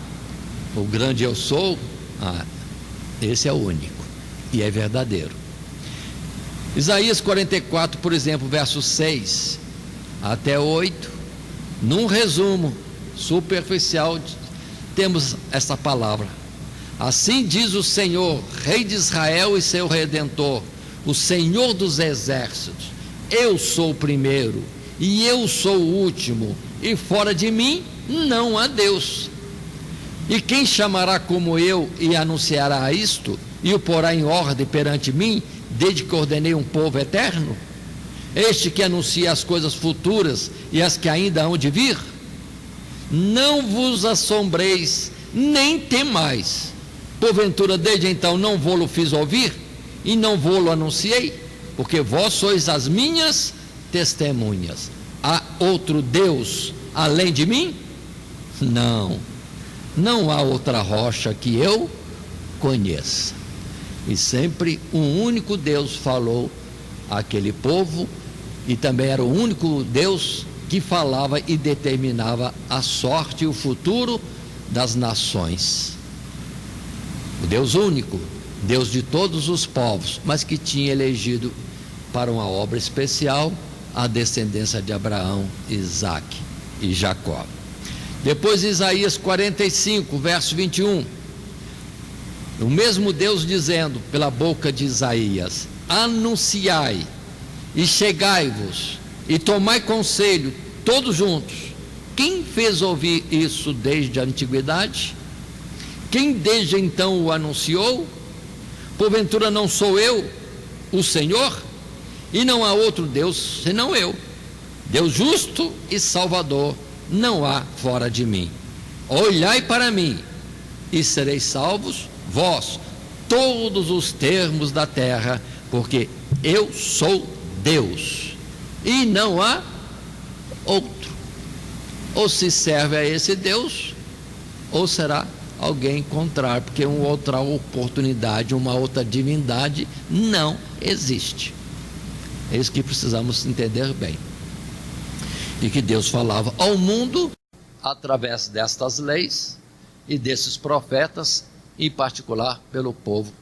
o grande eu sou, esse é o único e é verdadeiro. Isaías 44, por exemplo, versos 6 até 8, num resumo, superficial, temos essa palavra. Assim diz o Senhor, Rei de Israel e seu Redentor, o Senhor dos exércitos: eu sou o primeiro e eu sou o último, e fora de mim não há Deus. E quem chamará como eu e anunciará isto, e o porá em ordem perante mim, desde que ordenei um povo eterno? Este que anuncia as coisas futuras e as que ainda hão de vir? Não vos assombreis, nem temais. Porventura desde então não vou-lo fiz ouvir, e não vou-lo anunciei? Porque vós sois as minhas testemunhas. Há outro Deus além de mim? Não há outra rocha que eu conheça. E sempre um único Deus falou àquele povo, e também era o único Deus que falava e determinava a sorte e o futuro das nações. O Deus único, Deus de todos os povos, mas que tinha elegido para uma obra especial a descendência de Abraão, Isaque e Jacó. Depois Isaías 45, verso 21, o mesmo Deus dizendo pela boca de Isaías: anunciai e chegai-vos e tomai conselho todos juntos. Quem fez ouvir isso desde a antiguidade? Quem desde então o anunciou? Porventura não sou eu, o Senhor? E não há outro Deus senão eu, Deus justo e salvador, não há fora de mim. Olhai para mim e sereis salvos, vós, todos os termos da terra, porque eu sou Deus e não há outro. Ou se serve a esse Deus, ou será alguém contrário, porque uma outra oportunidade, uma outra divindade não existe. É isso que precisamos entender bem. E que Deus falava ao mundo através destas leis e desses profetas, em particular pelo povo,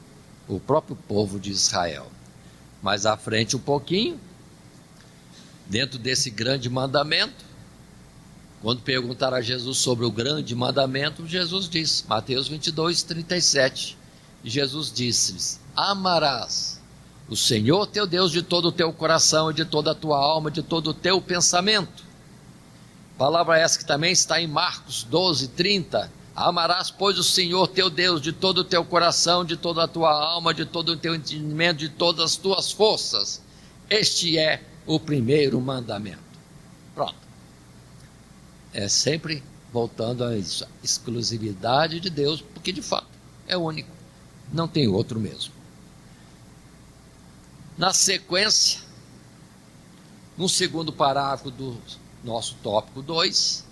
o próprio povo de Israel. Mais à frente um pouquinho, dentro desse grande mandamento, quando perguntaram a Jesus sobre o grande mandamento, Jesus disse, Mateus 22, 37, Jesus disse-lhes: amarás o Senhor teu Deus de todo o teu coração, e de toda a tua alma, de todo o teu pensamento. Palavra essa que também está em Marcos 12, 30. Amarás, pois, o Senhor teu Deus de todo o teu coração, de toda a tua alma, de todo o teu entendimento, de todas as tuas forças. Este é o primeiro mandamento. Pronto. É sempre voltando a isso, a exclusividade de Deus, porque de fato é único, não tem outro mesmo. Na sequência, no segundo parágrafo do nosso tópico 2,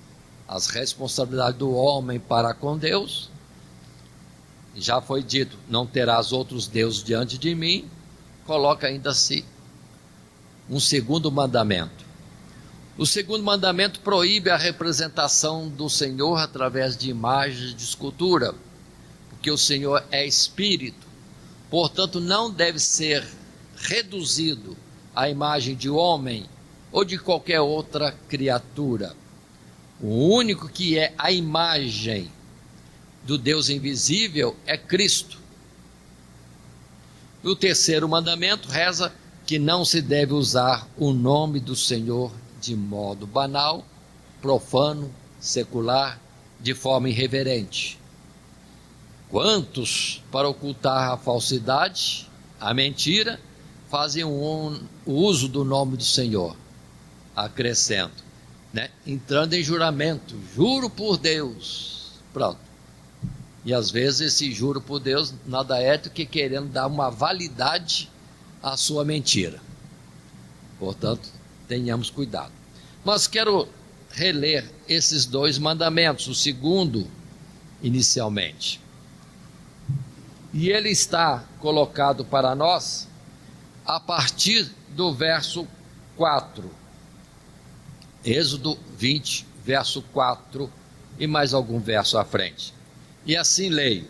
as responsabilidades do homem para com Deus, já foi dito, não terás outros deuses diante de mim, coloca ainda assim um segundo mandamento. O segundo mandamento proíbe a representação do Senhor através de imagens de escultura, porque o Senhor é espírito, portanto não deve ser reduzido à imagem de homem ou de qualquer outra criatura. O único que é a imagem do Deus invisível é Cristo. E o terceiro mandamento reza que não se deve usar o nome do Senhor de modo banal, profano, secular, de forma irreverente. Quantos, para ocultar a falsidade, a mentira, fazem o uso do nome do Senhor, acrescento, entrando em juramento, juro por Deus, pronto. E às vezes esse juro por Deus nada é do que querendo dar uma validade à sua mentira. Portanto, tenhamos cuidado. Mas quero reler esses dois mandamentos, o segundo inicialmente. E ele está colocado para nós a partir do verso 4. Êxodo 20, verso 4 e mais algum verso à frente. E assim leio: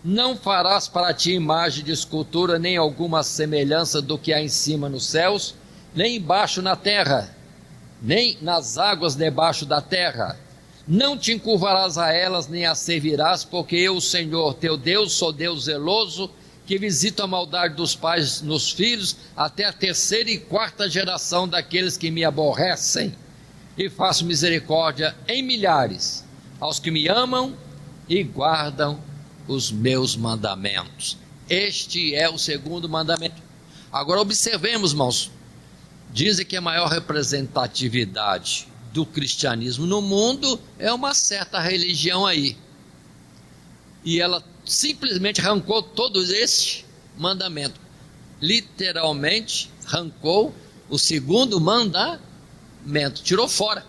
não farás para ti imagem de escultura, nem alguma semelhança do que há em cima nos céus, nem embaixo na terra, nem nas águas debaixo da terra, Não te encurvarás a elas, nem as servirás, porque eu, o Senhor teu Deus, sou Deus zeloso, que visito a maldade dos pais nos filhos, até a terceira e quarta geração daqueles que me aborrecem, e faço misericórdia em milhares aos que me amam e guardam os meus mandamentos. Este é o segundo mandamento. Agora observemos, irmãos, dizem que a maior representatividade do cristianismo no mundo é uma certa religião aí, e ela simplesmente arrancou todo esse mandamento, literalmente arrancou o segundo mandamento, tirou fora,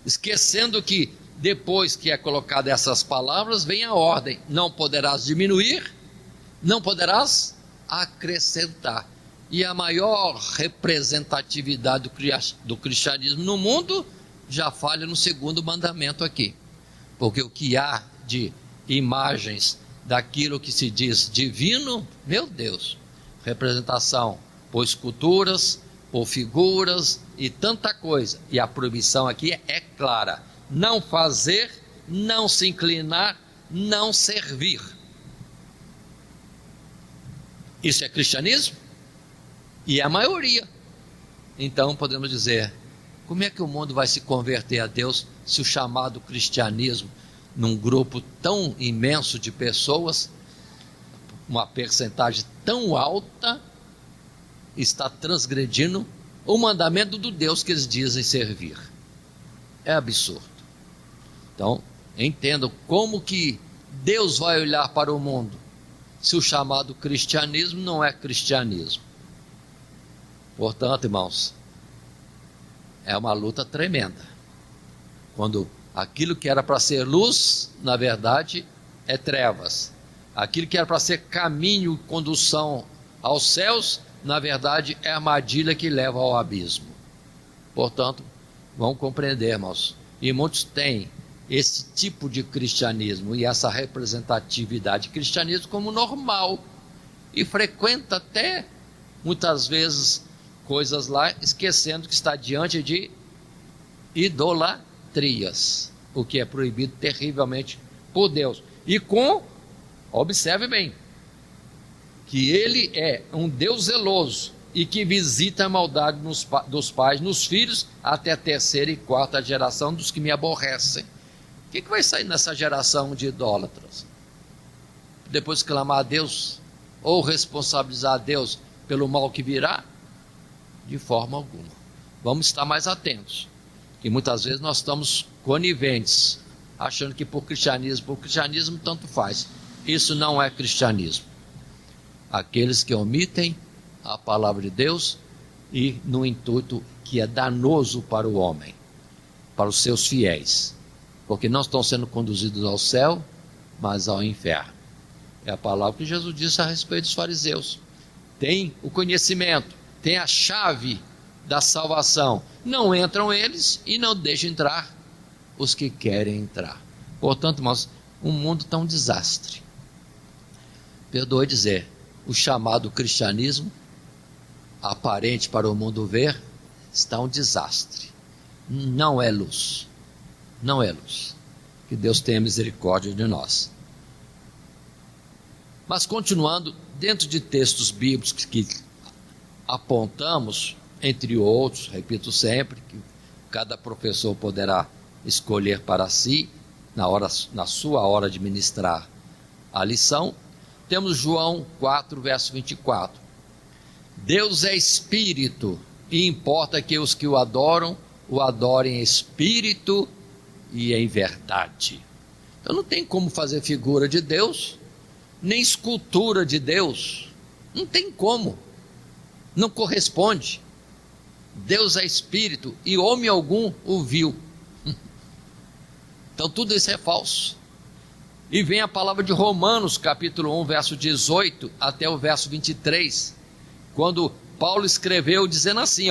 esquecendo que depois que é colocada essas palavras vem a ordem: não poderás diminuir, não poderás acrescentar. E a maior representatividade do cristianismo no mundo já falha no segundo mandamento aqui, porque o que há de imagens daquilo que se diz divino, meu Deus, representação por esculturas, por figuras e tanta coisa, e a proibição aqui é clara: não fazer, não se inclinar, não servir. Isso é cristianismo? E é a maioria. Então podemos dizer, como é que o mundo vai se converter a Deus se o chamado cristianismo, num grupo tão imenso de pessoas, uma percentagem tão alta, está transgredindo o mandamento do Deus que eles dizem servir? É absurdo. Então entendam como que Deus vai olhar para o mundo se o chamado cristianismo não é cristianismo. Portanto, irmãos, é uma luta tremenda, quando aquilo que era para ser luz, na verdade, é trevas. Aquilo que era para ser caminho, condução aos céus, na verdade, é armadilha que leva ao abismo. Portanto, vamos compreender, irmãos, e muitos têm esse tipo de cristianismo e essa representatividade de cristianismo como normal, e frequenta até, muitas vezes, coisas lá, esquecendo que está diante de idolatrias, o que é proibido terrivelmente por Deus. E observe bem, que ele é um Deus zeloso e que visita a maldade dos pais nos filhos, até a terceira e quarta geração dos que me aborrecem. O que vai sair nessa geração de idólatras? Depois clamar a Deus, ou responsabilizar a Deus pelo mal que virá? De forma alguma. Vamos estar mais atentos, que muitas vezes nós estamos coniventes, achando que por cristianismo tanto faz. Isso não é cristianismo. Aqueles que omitem a palavra de Deus e no intuito que é danoso para o homem, para os seus fiéis, porque não estão sendo conduzidos ao céu, mas ao inferno. É a palavra que Jesus disse a respeito dos fariseus. Tem o conhecimento, tem a chave da salvação, não entram eles e não deixam entrar os que querem entrar. Portanto, irmãos, o mundo está um desastre. Perdoe dizer, o chamado cristianismo, aparente para o mundo ver, está um desastre. Não é luz. Não é luz. Que Deus tenha misericórdia de nós. Mas continuando, dentro de textos bíblicos que apontamos, entre outros, repito sempre, que cada professor poderá escolher para si, na sua hora de ministrar a lição, temos João 4, verso 24. Deus é espírito, e importa que os que o adorem em espírito e em verdade. Então não tem como fazer figura de Deus, nem escultura de Deus, não tem como, não corresponde. Deus é espírito e homem algum o viu. Então tudo isso é falso. E vem a palavra de Romanos capítulo 1 verso 18 até o verso 23, quando Paulo escreveu dizendo assim,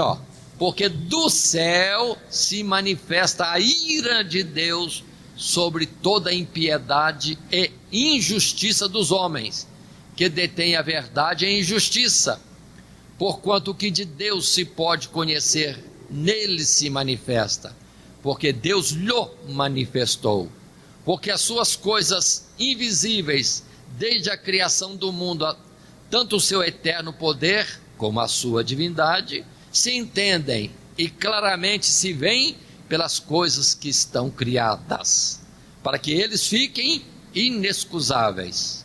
porque do céu se manifesta a ira de Deus sobre toda a impiedade e injustiça dos homens, que detêm a verdade em injustiça, porquanto o que de Deus se pode conhecer nele se manifesta, porque Deus lhe manifestou, porque as suas coisas invisíveis, desde a criação do mundo, tanto o seu eterno poder como a sua divindade, se entendem e claramente se veem pelas coisas que estão criadas, para que eles fiquem inexcusáveis.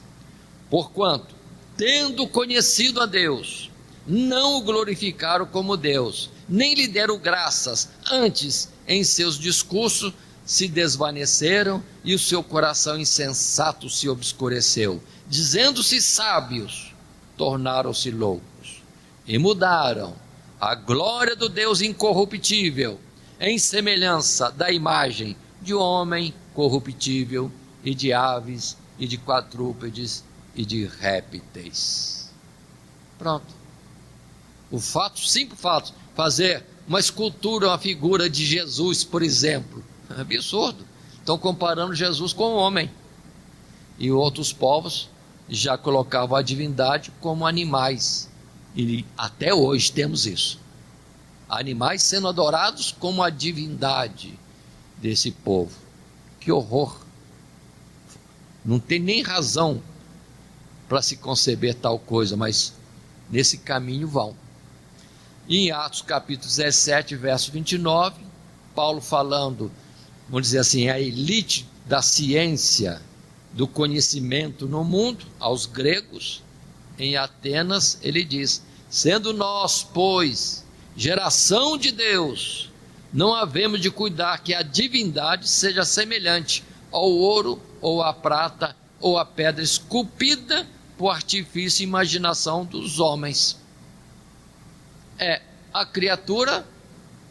Porquanto, tendo conhecido a Deus, não o glorificaram como Deus, nem lhe deram graças, antes em seus discursos se desvaneceram e o seu coração insensato se obscureceu. Dizendo-se sábios, tornaram-se loucos e mudaram a glória do Deus incorruptível em semelhança da imagem de homem corruptível e de aves e de quadrúpedes e de répteis. Pronto. O fato, simples fato, fazer uma escultura, uma figura de Jesus, por exemplo, é absurdo. Estão comparando Jesus com o homem. E outros povos já colocavam a divindade como animais. E até hoje temos isso. Animais sendo adorados como a divindade desse povo. Que horror! Não tem nem razão para se conceber tal coisa, mas nesse caminho vão. E em Atos capítulo 17, verso 29, Paulo falando, vamos dizer assim, a elite da ciência, do conhecimento no mundo, aos gregos, em Atenas, ele diz: sendo nós, pois, geração de Deus, não havemos de cuidar que a divindade seja semelhante ao ouro, ou à prata, ou à pedra esculpida por artifício e imaginação dos homens. É a criatura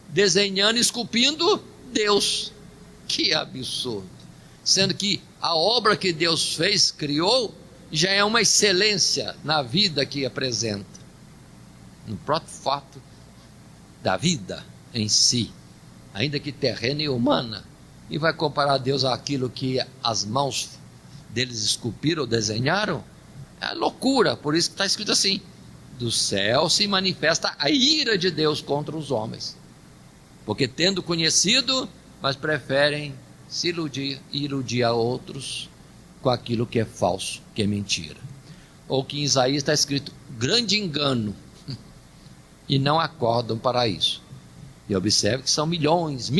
desenhando e esculpindo Deus. Que absurdo! Sendo que a obra que Deus fez, criou, já é uma excelência na vida que apresenta, no próprio fato da vida em si, ainda que terrena e humana. E vai comparar Deus àquilo que as mãos deles esculpiram ou desenharam? É loucura. Por isso que está escrito assim: do céu se manifesta a ira de Deus contra os homens, porque tendo conhecido, mas preferem se iludir e iludir a outros com aquilo que é falso, que é mentira. Ou que em Isaías está escrito: grande engano, e não acordam para isso. E observe que são milhões,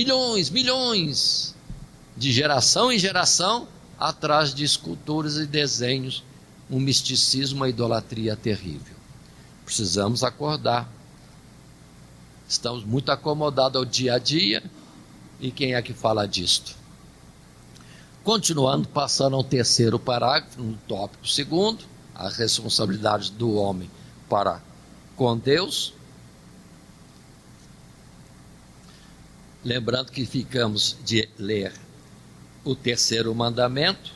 de geração em geração, atrás de esculturas e desenhos, um misticismo, uma idolatria terrível. Precisamos acordar. Estamos muito acomodados ao dia a dia, e quem é que fala disto? Continuando, passando ao terceiro parágrafo, no tópico segundo, a responsabilidade do homem para com Deus. Lembrando que ficamos de ler o terceiro mandamento,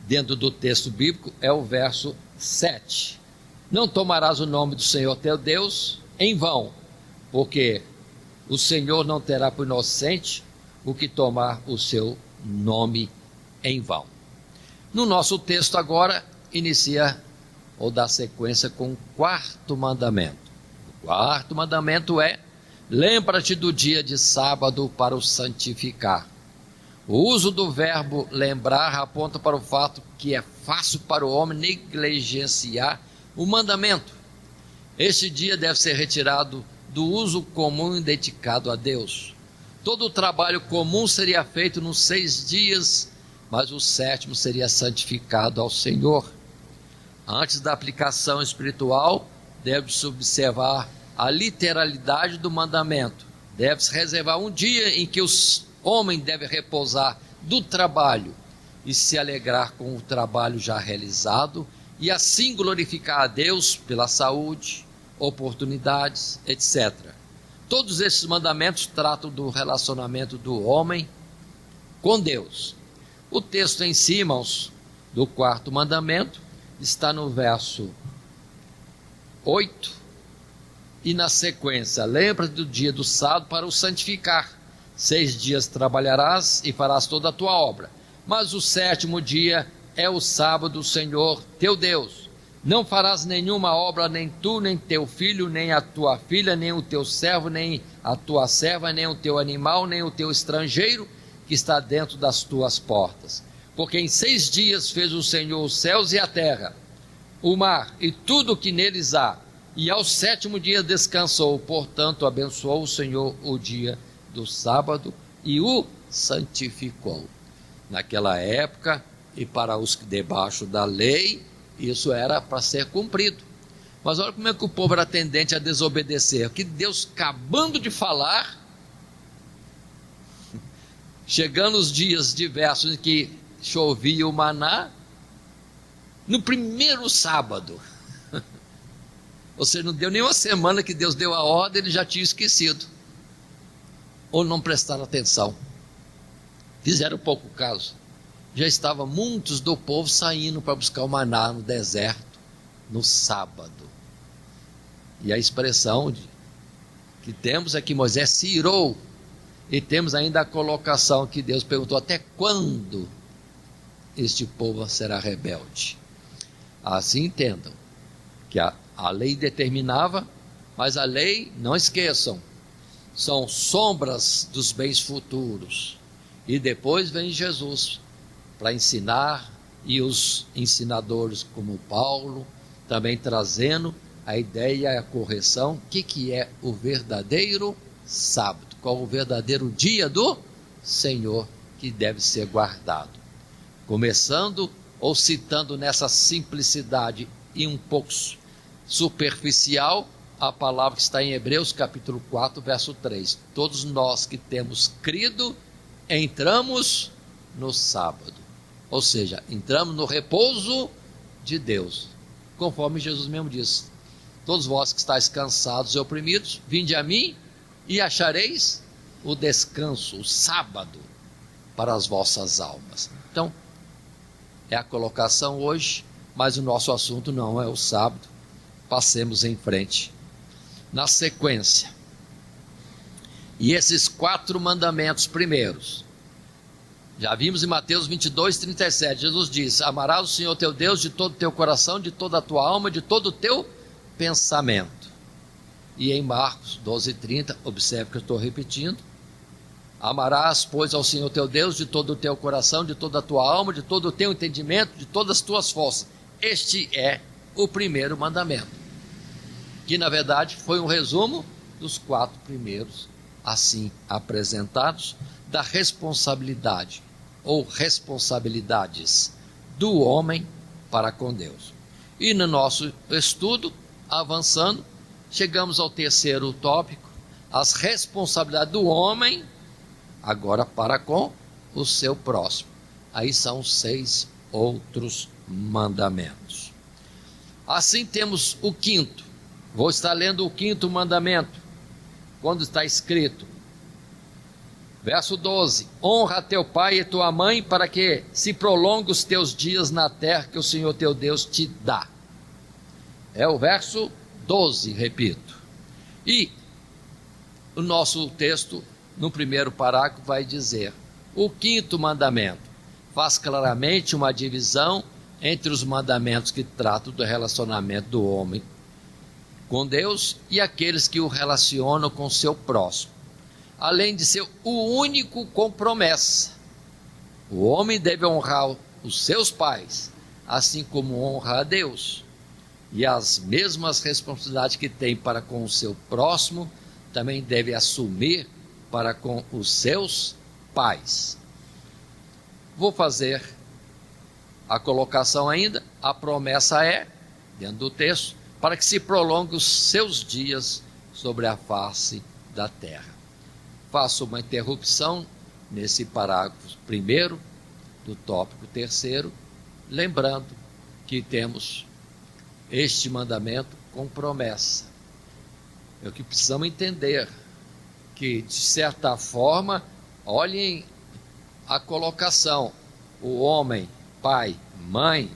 dentro do texto bíblico, é o verso 7. Não tomarás o nome do Senhor teu Deus em vão, porque o Senhor não terá por inocente o que tomar o seu nome em vão. No nosso texto agora, inicia ou dá sequência com o quarto mandamento. O quarto mandamento é: lembra-te do dia de sábado para o santificar. O uso do verbo lembrar aponta para o fato que é fácil para o homem negligenciar o mandamento. Este dia deve ser retirado do uso comum e dedicado a Deus. Todo o trabalho comum seria feito nos 6 dias, mas o 7º seria santificado ao Senhor. Antes da aplicação espiritual, deve-se observar a literalidade do mandamento. Deve-se reservar um dia em que o homem deve repousar do trabalho e se alegrar com o trabalho já realizado, e assim glorificar a Deus pela saúde, oportunidades, etc. Todos esses mandamentos tratam do relacionamento do homem com Deus. O texto em si, irmãos, do quarto mandamento, está no verso 8, e na sequência: lembra-te do dia do sábado para o santificar. 6 dias trabalharás e farás toda a tua obra, mas o 7º dia é o sábado do Senhor teu Deus. Não farás nenhuma obra, nem tu, nem teu filho, nem a tua filha, nem o teu servo, nem a tua serva, nem o teu animal, nem o teu estrangeiro que está dentro das tuas portas. Porque em 6 dias fez o Senhor os céus e a terra, o mar e tudo o que neles há, e ao 7º dia descansou. Portanto, abençoou o Senhor o dia do sábado e o santificou. Naquela época, e para os debaixo da lei, isso era para ser cumprido. Mas olha como é que o povo era tendente a desobedecer. Que Deus, acabando de falar, chegando os dias diversos em que chovia o maná, no primeiro sábado, ou seja, não deu nem uma semana que Deus deu a ordem, ele já tinha esquecido, ou não prestaram atenção, fizeram pouco caso. Já estavam muitos do povo saindo para buscar o maná no deserto, no sábado. E a expressão que temos é que Moisés se irou, e temos ainda a colocação que Deus perguntou: até quando este povo será rebelde? Assim entendam, que a lei determinava, mas a lei, não esqueçam, são sombras dos bens futuros, e depois vem Jesus para ensinar, e os ensinadores como Paulo, também trazendo a ideia e a correção. O que é o verdadeiro sábado? Qual o verdadeiro dia do Senhor que deve ser guardado? Começando ou citando nessa simplicidade e um pouco superficial a palavra que está em Hebreus capítulo 4, verso 3. Todos nós que temos crido, entramos no sábado. Ou seja, entramos no repouso de Deus, conforme Jesus mesmo disse: todos vós que estáis cansados e oprimidos, vinde a mim e achareis o descanso, o sábado para as vossas almas. Então, é a colocação hoje, mas o nosso assunto não é o sábado. Passemos em frente. Na sequência, e esses 4 mandamentos primeiros, já vimos em Mateus 22, 37, Jesus diz: amarás o Senhor teu Deus de todo o teu coração, de toda a tua alma, de todo o teu pensamento. E em Marcos 12, 30, observe que eu estou repetindo: amarás, pois, ao Senhor teu Deus de todo o teu coração, de toda a tua alma, de todo o teu entendimento, de todas as tuas forças. Este é o primeiro mandamento, que na verdade foi um resumo dos 4 primeiros, assim apresentados, da responsabilidade ou responsabilidades do homem para com Deus. E no nosso estudo, avançando, chegamos ao 3º tópico: as responsabilidades do homem agora para com o seu próximo. Aí são 6 outros mandamentos. Assim temos o 5º. Vou estar lendo o 5º mandamento, quando está escrito, verso 12: honra teu pai e tua mãe, para que se prolongue os teus dias na terra que o Senhor teu Deus te dá. É o verso 12, repito. E o nosso texto, no primeiro parágrafo, vai dizer: o 5º mandamento faz claramente uma divisão entre os mandamentos que tratam do relacionamento do homem com Deus e aqueles que o relacionam com seu próximo, além de ser o único com promessa. O homem deve honrar os seus pais, assim como honra a Deus, e as mesmas responsabilidades que tem para com o seu próximo, também deve assumir para com os seus pais. Vou fazer a colocação ainda. A promessa é, dentro do texto, para que se prolongue os seus dias sobre a face da terra. Faço uma interrupção nesse parágrafo primeiro do tópico 3º, lembrando que temos este mandamento com promessa. É o que precisamos entender, que de certa forma, olhem a colocação: o homem, pai, mãe,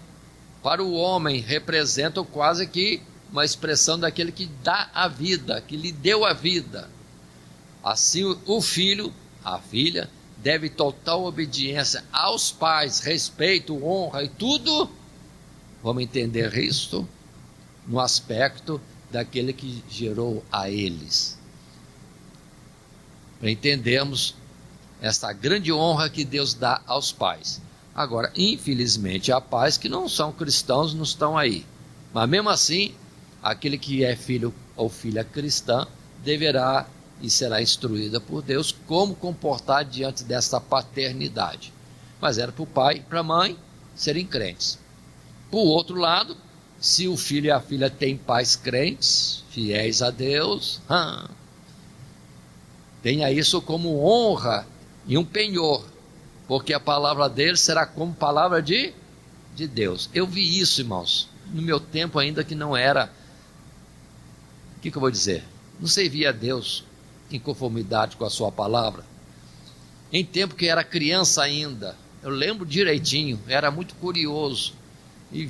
para o homem representam quase que uma expressão daquele que dá a vida, que lhe deu a vida. Assim o filho, a filha, deve total obediência aos pais, respeito, honra e tudo. Vamos entender isto no aspecto daquele que gerou a eles. Para entendermos essa grande honra que Deus dá aos pais. Agora, infelizmente, há pais que não são cristãos, não estão aí. Mas mesmo assim, aquele que é filho ou filha cristã deverá e será instruída por Deus como comportar diante dessa paternidade. Mas era para o pai e para a mãe serem crentes. Por outro lado, se o filho e a filha têm pais crentes, fiéis a Deus, tenha isso como honra e um penhor, porque a palavra dele será como palavra de Deus. Eu vi isso, irmãos, no meu tempo ainda que não era, o que eu vou dizer? Não servia a Deus em conformidade com a sua palavra. Em tempo que era criança ainda, eu lembro direitinho, era muito curioso, e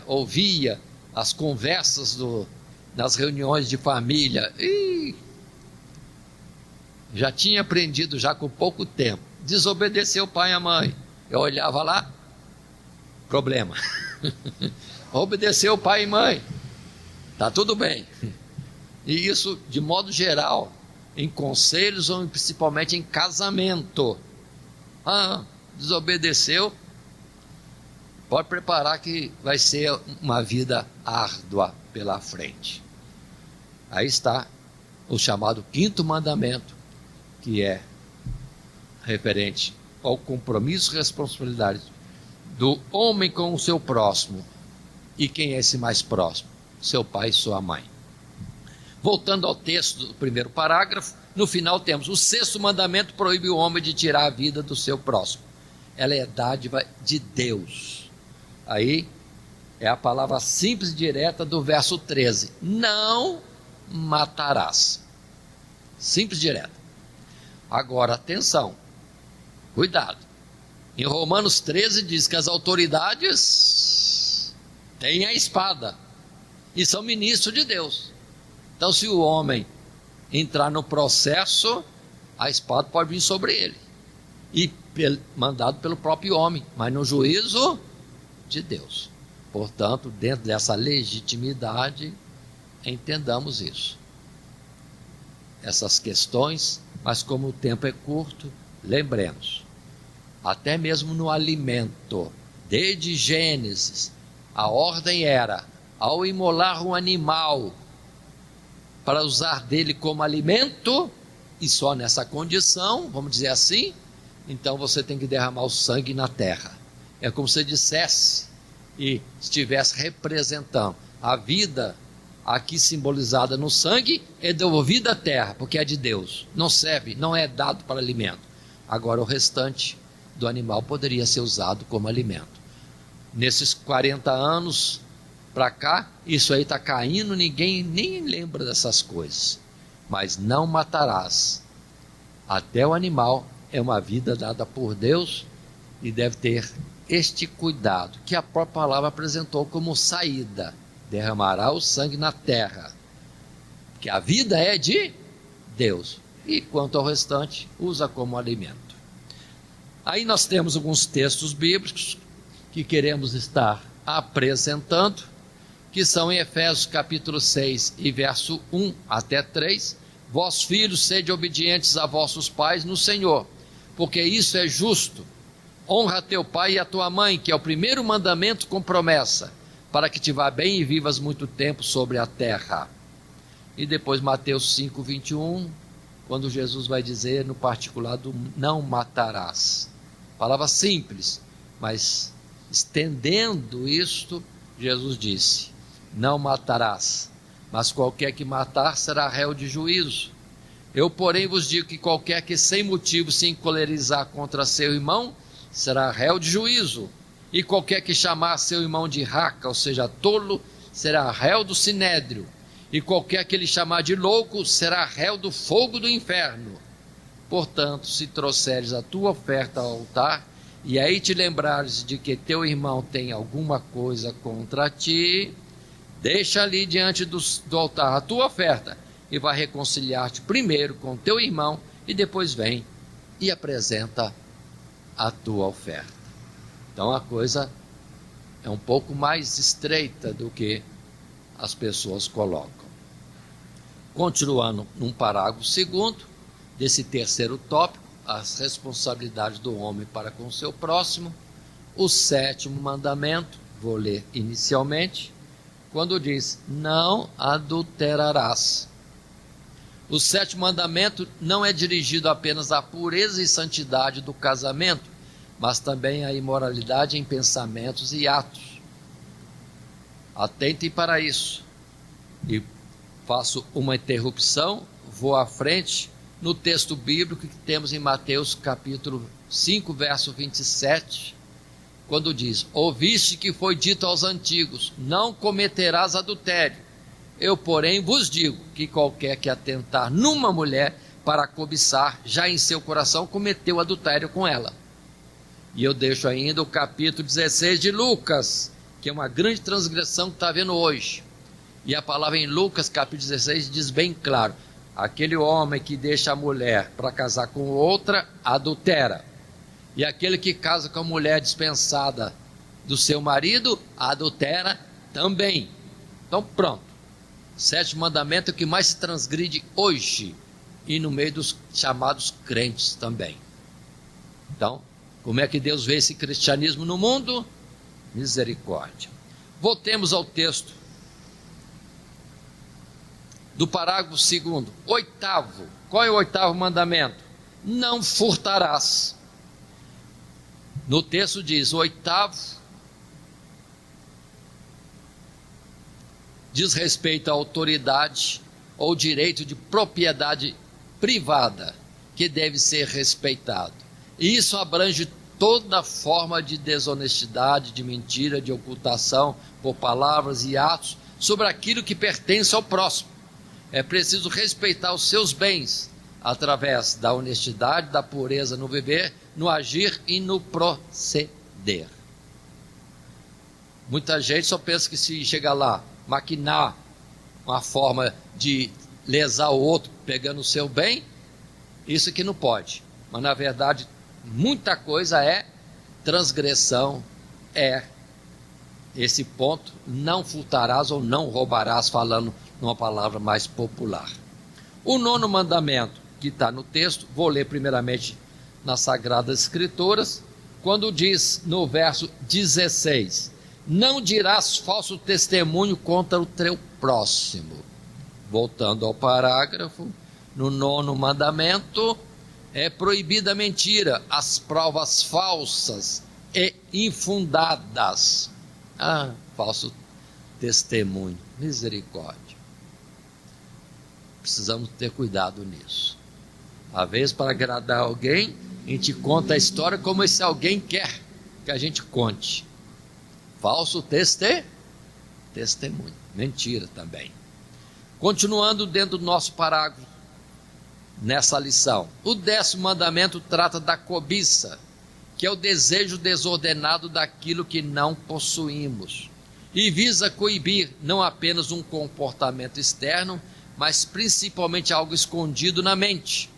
ouvia as conversas nas reuniões de família, e já tinha aprendido já com pouco tempo, desobedeceu o pai e a mãe, eu olhava lá, problema, obedeceu o pai e mãe, está tudo bem, e isso de modo geral, em conselhos ou principalmente em casamento, desobedeceu, pode preparar que vai ser uma vida árdua pela frente. Aí está o chamado 5º mandamento, que é referente ao compromisso e responsabilidade do homem com o seu próximo. E quem é esse mais próximo? Seu pai e sua mãe. Voltando ao texto do primeiro parágrafo, no final temos: o 6º mandamento proíbe o homem de tirar a vida do seu próximo. Ela é dádiva de Deus. Aí é a palavra simples e direta do verso 13: não matarás. Simples e direta. Agora, atenção, cuidado. Em Romanos 13 diz que as autoridades têm a espada e são ministros de Deus. Então, se o homem entrar no processo, a espada pode vir sobre ele, e mandado pelo próprio homem, mas no juízo de Deus. Portanto, dentro dessa legitimidade, entendamos isso. Essas questões, mas como o tempo é curto, lembremos, até mesmo no alimento, desde Gênesis, a ordem era, ao imolar um animal, para usar dele como alimento, e só nessa condição, vamos dizer assim, então você tem que derramar o sangue na terra. É como se dissesse e estivesse representando a vida aqui simbolizada no sangue, é devolvida à terra, porque é de Deus, não serve, não é dado para alimento. Agora o restante do animal poderia ser usado como alimento. Nesses 40 anos para cá, isso aí está caindo, ninguém nem lembra dessas coisas. Mas não matarás. Até o animal é uma vida dada por Deus e deve ter este cuidado, que a própria palavra apresentou como saída: derramará o sangue na terra, que a vida é de Deus, e quanto ao restante, usa como alimento. Aí nós temos alguns textos bíblicos que queremos estar apresentando, que são em Efésios capítulo 6 e verso 1 até 3, vós filhos, sede obedientes a vossos pais no Senhor, porque isso é justo. Honra teu pai e a tua mãe, que é o primeiro mandamento com promessa, para que te vá bem e vivas muito tempo sobre a terra. E depois Mateus 5, 21, quando Jesus vai dizer no particular do não matarás. Palavra simples, mas estendendo isto, Jesus disse: não matarás, mas qualquer que matar será réu de juízo. Eu, porém, vos digo que qualquer que sem motivo se encolerizar contra seu irmão, será réu de juízo. E qualquer que chamar seu irmão de raca, ou seja, tolo, será réu do sinédrio. E qualquer que lhe chamar de louco, será réu do fogo do inferno. Portanto, se trouxeres a tua oferta ao altar, e aí te lembrares de que teu irmão tem alguma coisa contra ti, deixa ali diante do altar a tua oferta, e vai reconciliar-te primeiro com teu irmão, e depois vem e apresenta a tua oferta. Então a coisa é um pouco mais estreita do que as pessoas colocam. Continuando num parágrafo segundo, desse terceiro tópico, as responsabilidades do homem para com o seu próximo, o sétimo mandamento, vou ler inicialmente, quando diz, não adulterarás. O sétimo mandamento não é dirigido apenas à pureza e santidade do casamento, mas também à imoralidade em pensamentos e atos. Atentem para isso. E faço uma interrupção, vou à frente no texto bíblico que temos em Mateus capítulo 5, verso 27, quando diz, ouviste que foi dito aos antigos, não cometerás adultério. Eu, porém, vos digo que qualquer que atentar numa mulher para cobiçar, já em seu coração cometeu adultério com ela. E eu deixo ainda o capítulo 16 de Lucas, que é uma grande transgressão que está havendo hoje. E a palavra em Lucas, capítulo 16, diz bem claro, aquele homem que deixa a mulher para casar com outra, adultera. E aquele que casa com a mulher dispensada do seu marido, adultera também. Então pronto, sétimo mandamento é o que mais se transgride hoje, e no meio dos chamados crentes também. Então, como é que Deus vê esse cristianismo no mundo? Misericórdia. Voltemos ao texto do parágrafo 2º, oitavo. Qual é o oitavo mandamento? Não furtarás. No texto diz, o oitavo diz respeito à autoridade ou direito de propriedade privada, que deve ser respeitado. E isso abrange toda forma de desonestidade, de mentira, de ocultação por palavras e atos sobre aquilo que pertence ao próximo. É preciso respeitar os seus bens através da honestidade, da pureza no viver, no agir e no proceder. Muita gente só pensa que se chegar lá, maquinar uma forma de lesar o outro pegando o seu bem, isso que não pode. Mas na verdade, muita coisa é transgressão, é esse ponto, não furtarás ou não roubarás, falando numa palavra mais popular. O nono mandamento, que está no texto, vou ler primeiramente nas Sagradas Escrituras, quando diz no verso 16, não dirás falso testemunho contra o teu próximo. Voltando ao parágrafo, no nono mandamento, é proibida a mentira, as provas falsas e infundadas. Falso testemunho, misericórdia. Precisamos ter cuidado nisso. Às vezes, para agradar alguém, a gente conta a história como se alguém quer que a gente conte. Falso testemunho, mentira também. Continuando dentro do nosso parágrafo, nessa lição, o 10º mandamento trata da cobiça, que é o desejo desordenado daquilo que não possuímos, e visa coibir não apenas um comportamento externo, mas principalmente algo escondido na mente.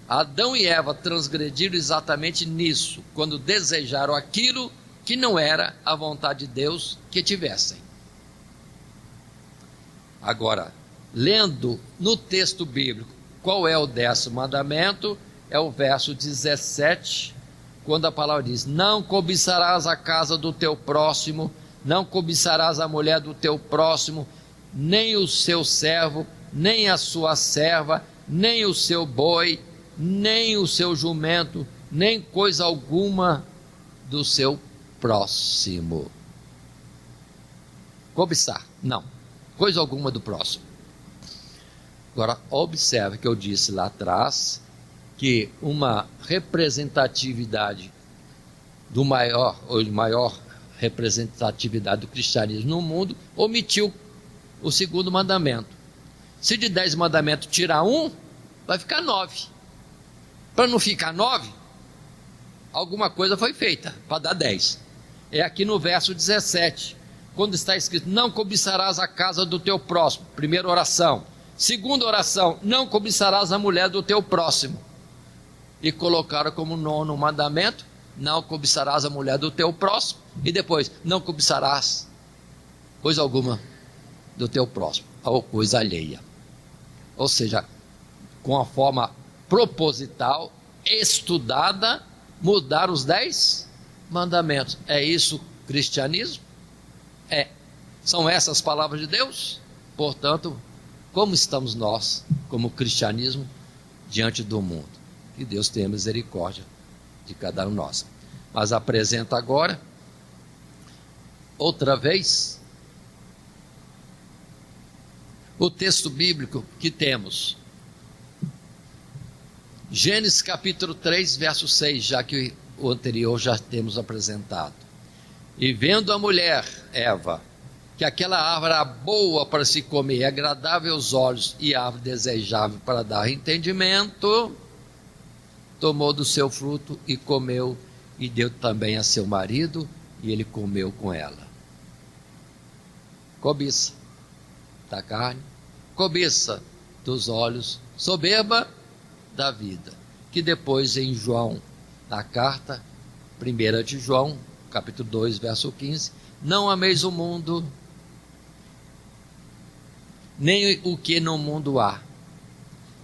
Adão e Eva transgrediram exatamente nisso, quando desejaram aquilo que não era a vontade de Deus que tivessem. Agora, lendo no texto bíblico, qual é o 10º mandamento? É o verso 17, quando a palavra diz, não cobiçarás a casa do teu próximo, não cobiçarás a mulher do teu próximo, nem o seu servo, nem a sua serva, nem o seu boi, nem o seu jumento, nem coisa alguma do seu próximo. Cobiçar, não, coisa alguma do próximo. Agora, observe que eu disse lá atrás, que uma representatividade do maior representatividade do cristianismo no mundo, omitiu o 2º mandamento. Se de 10 mandamentos tirar um, vai ficar 9. Para não ficar 9, alguma coisa foi feita para dar 10. É aqui no verso 17, quando está escrito, não cobiçarás a casa do teu próximo, primeira oração. Segunda oração, não cobiçarás a mulher do teu próximo. E colocaram como 9º mandamento, não cobiçarás a mulher do teu próximo. E depois, não cobiçarás coisa alguma do teu próximo, ou coisa alheia. Ou seja, com a forma proposital, estudada, mudar os 10 mandamentos. É isso cristianismo? É. São essas palavras de Deus? Portanto, como estamos nós, como cristianismo, diante do mundo? Que Deus tenha misericórdia de cada um de nós. Mas apresenta agora, outra vez, o texto bíblico que temos. Gênesis capítulo 3, verso 6, já que o anterior já temos apresentado. E vendo a mulher, Eva, que aquela árvore era boa para se comer, agradável aos olhos e árvore desejável para dar entendimento, tomou do seu fruto e comeu, e deu também a seu marido, e ele comeu com ela. Cobiça da carne, cobiça dos olhos, soberba da vida. Que depois em João, na carta 1 de João, capítulo 2, verso 15, não ameis o mundo, nem o que no mundo há.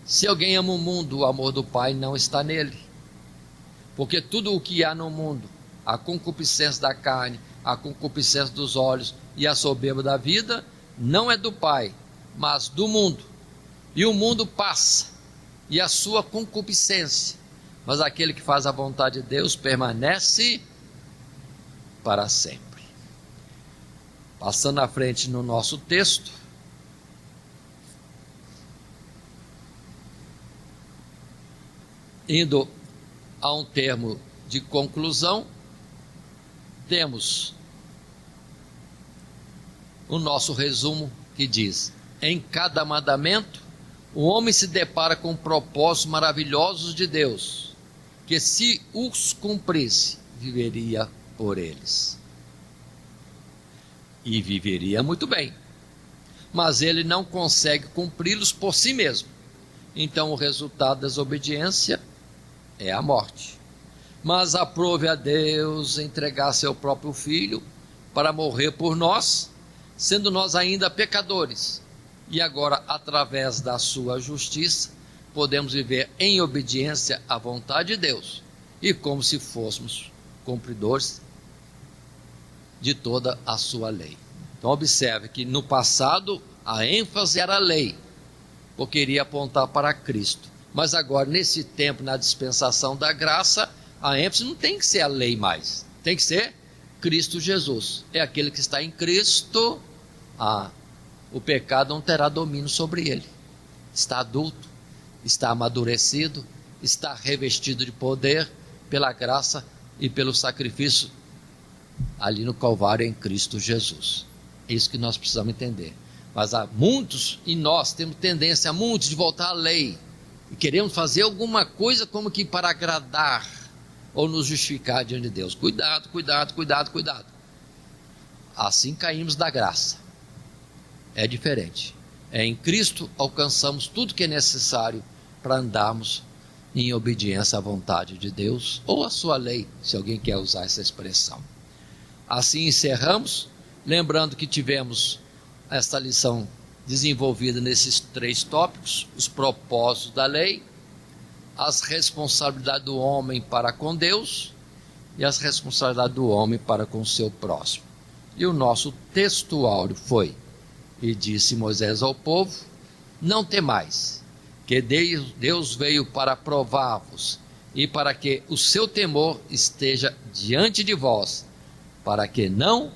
Se alguém ama o mundo, o amor do Pai não está nele. Porque tudo o que há no mundo, a concupiscência da carne, a concupiscência dos olhos e a soberba da vida, não é do Pai, mas do mundo. E o mundo passa, e a sua concupiscência, mas aquele que faz a vontade de Deus permanece para sempre. Passando à frente no nosso texto, indo a um termo de conclusão, temos o nosso resumo que diz: em cada mandamento, o homem se depara com propósitos maravilhosos de Deus, que se os cumprisse, viveria por eles. E viveria muito bem. Mas ele não consegue cumpri-los por si mesmo. Então o resultado da desobediência é a morte. Mas aprove a Deus entregar seu próprio Filho para morrer por nós, sendo nós ainda pecadores. E agora, através da sua justiça, podemos viver em obediência à vontade de Deus, e como se fôssemos cumpridores de toda a sua lei. Então observe que no passado a ênfase era a lei, porque iria apontar para Cristo. Mas agora, nesse tempo, na dispensação da graça, a ênfase não tem que ser a lei mais, tem que ser Cristo Jesus. É aquele que está em Cristo, o pecado não terá domínio sobre ele. Está adulto, está amadurecido, está revestido de poder pela graça e pelo sacrifício ali no Calvário em Cristo Jesus. É isso que nós precisamos entender. Mas há muitos, e nós temos tendência a muitos de voltar à lei, e queremos fazer alguma coisa como que para agradar ou nos justificar diante de Deus. Cuidado, cuidado, cuidado, cuidado. Assim caímos da graça. É diferente. É em Cristo alcançamos tudo que é necessário para andarmos em obediência à vontade de Deus, ou à sua lei, se alguém quer usar essa expressão. Assim encerramos, lembrando que tivemos esta lição desenvolvida nesses 3 tópicos: os propósitos da lei, as responsabilidades do homem para com Deus e as responsabilidades do homem para com o seu próximo. E o nosso texto áureo foi: e disse Moisés ao povo, não temais, que Deus veio para provar-vos, e para que o seu temor esteja diante de vós, para que não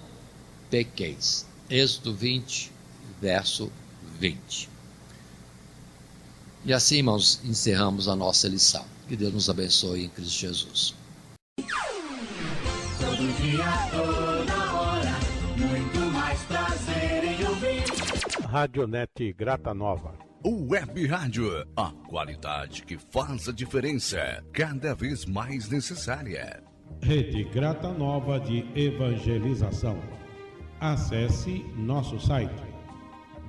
pequeis. Êxodo 20, verso 20. E assim, irmãos, encerramos a nossa lição. Que Deus nos abençoe em Cristo Jesus. Todo dia, toda hora, muito mais prazer em ouvir. Radionet Grata Nova. Web Rádio, a qualidade que faz a diferença, cada vez mais necessária. Rede Grata Nova de Evangelização. Acesse nosso site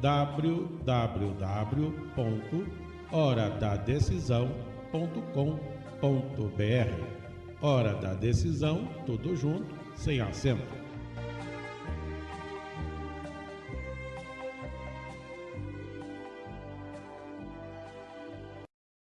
www.horadadecisão.com.br. Hora da Decisão, tudo junto, sem acento.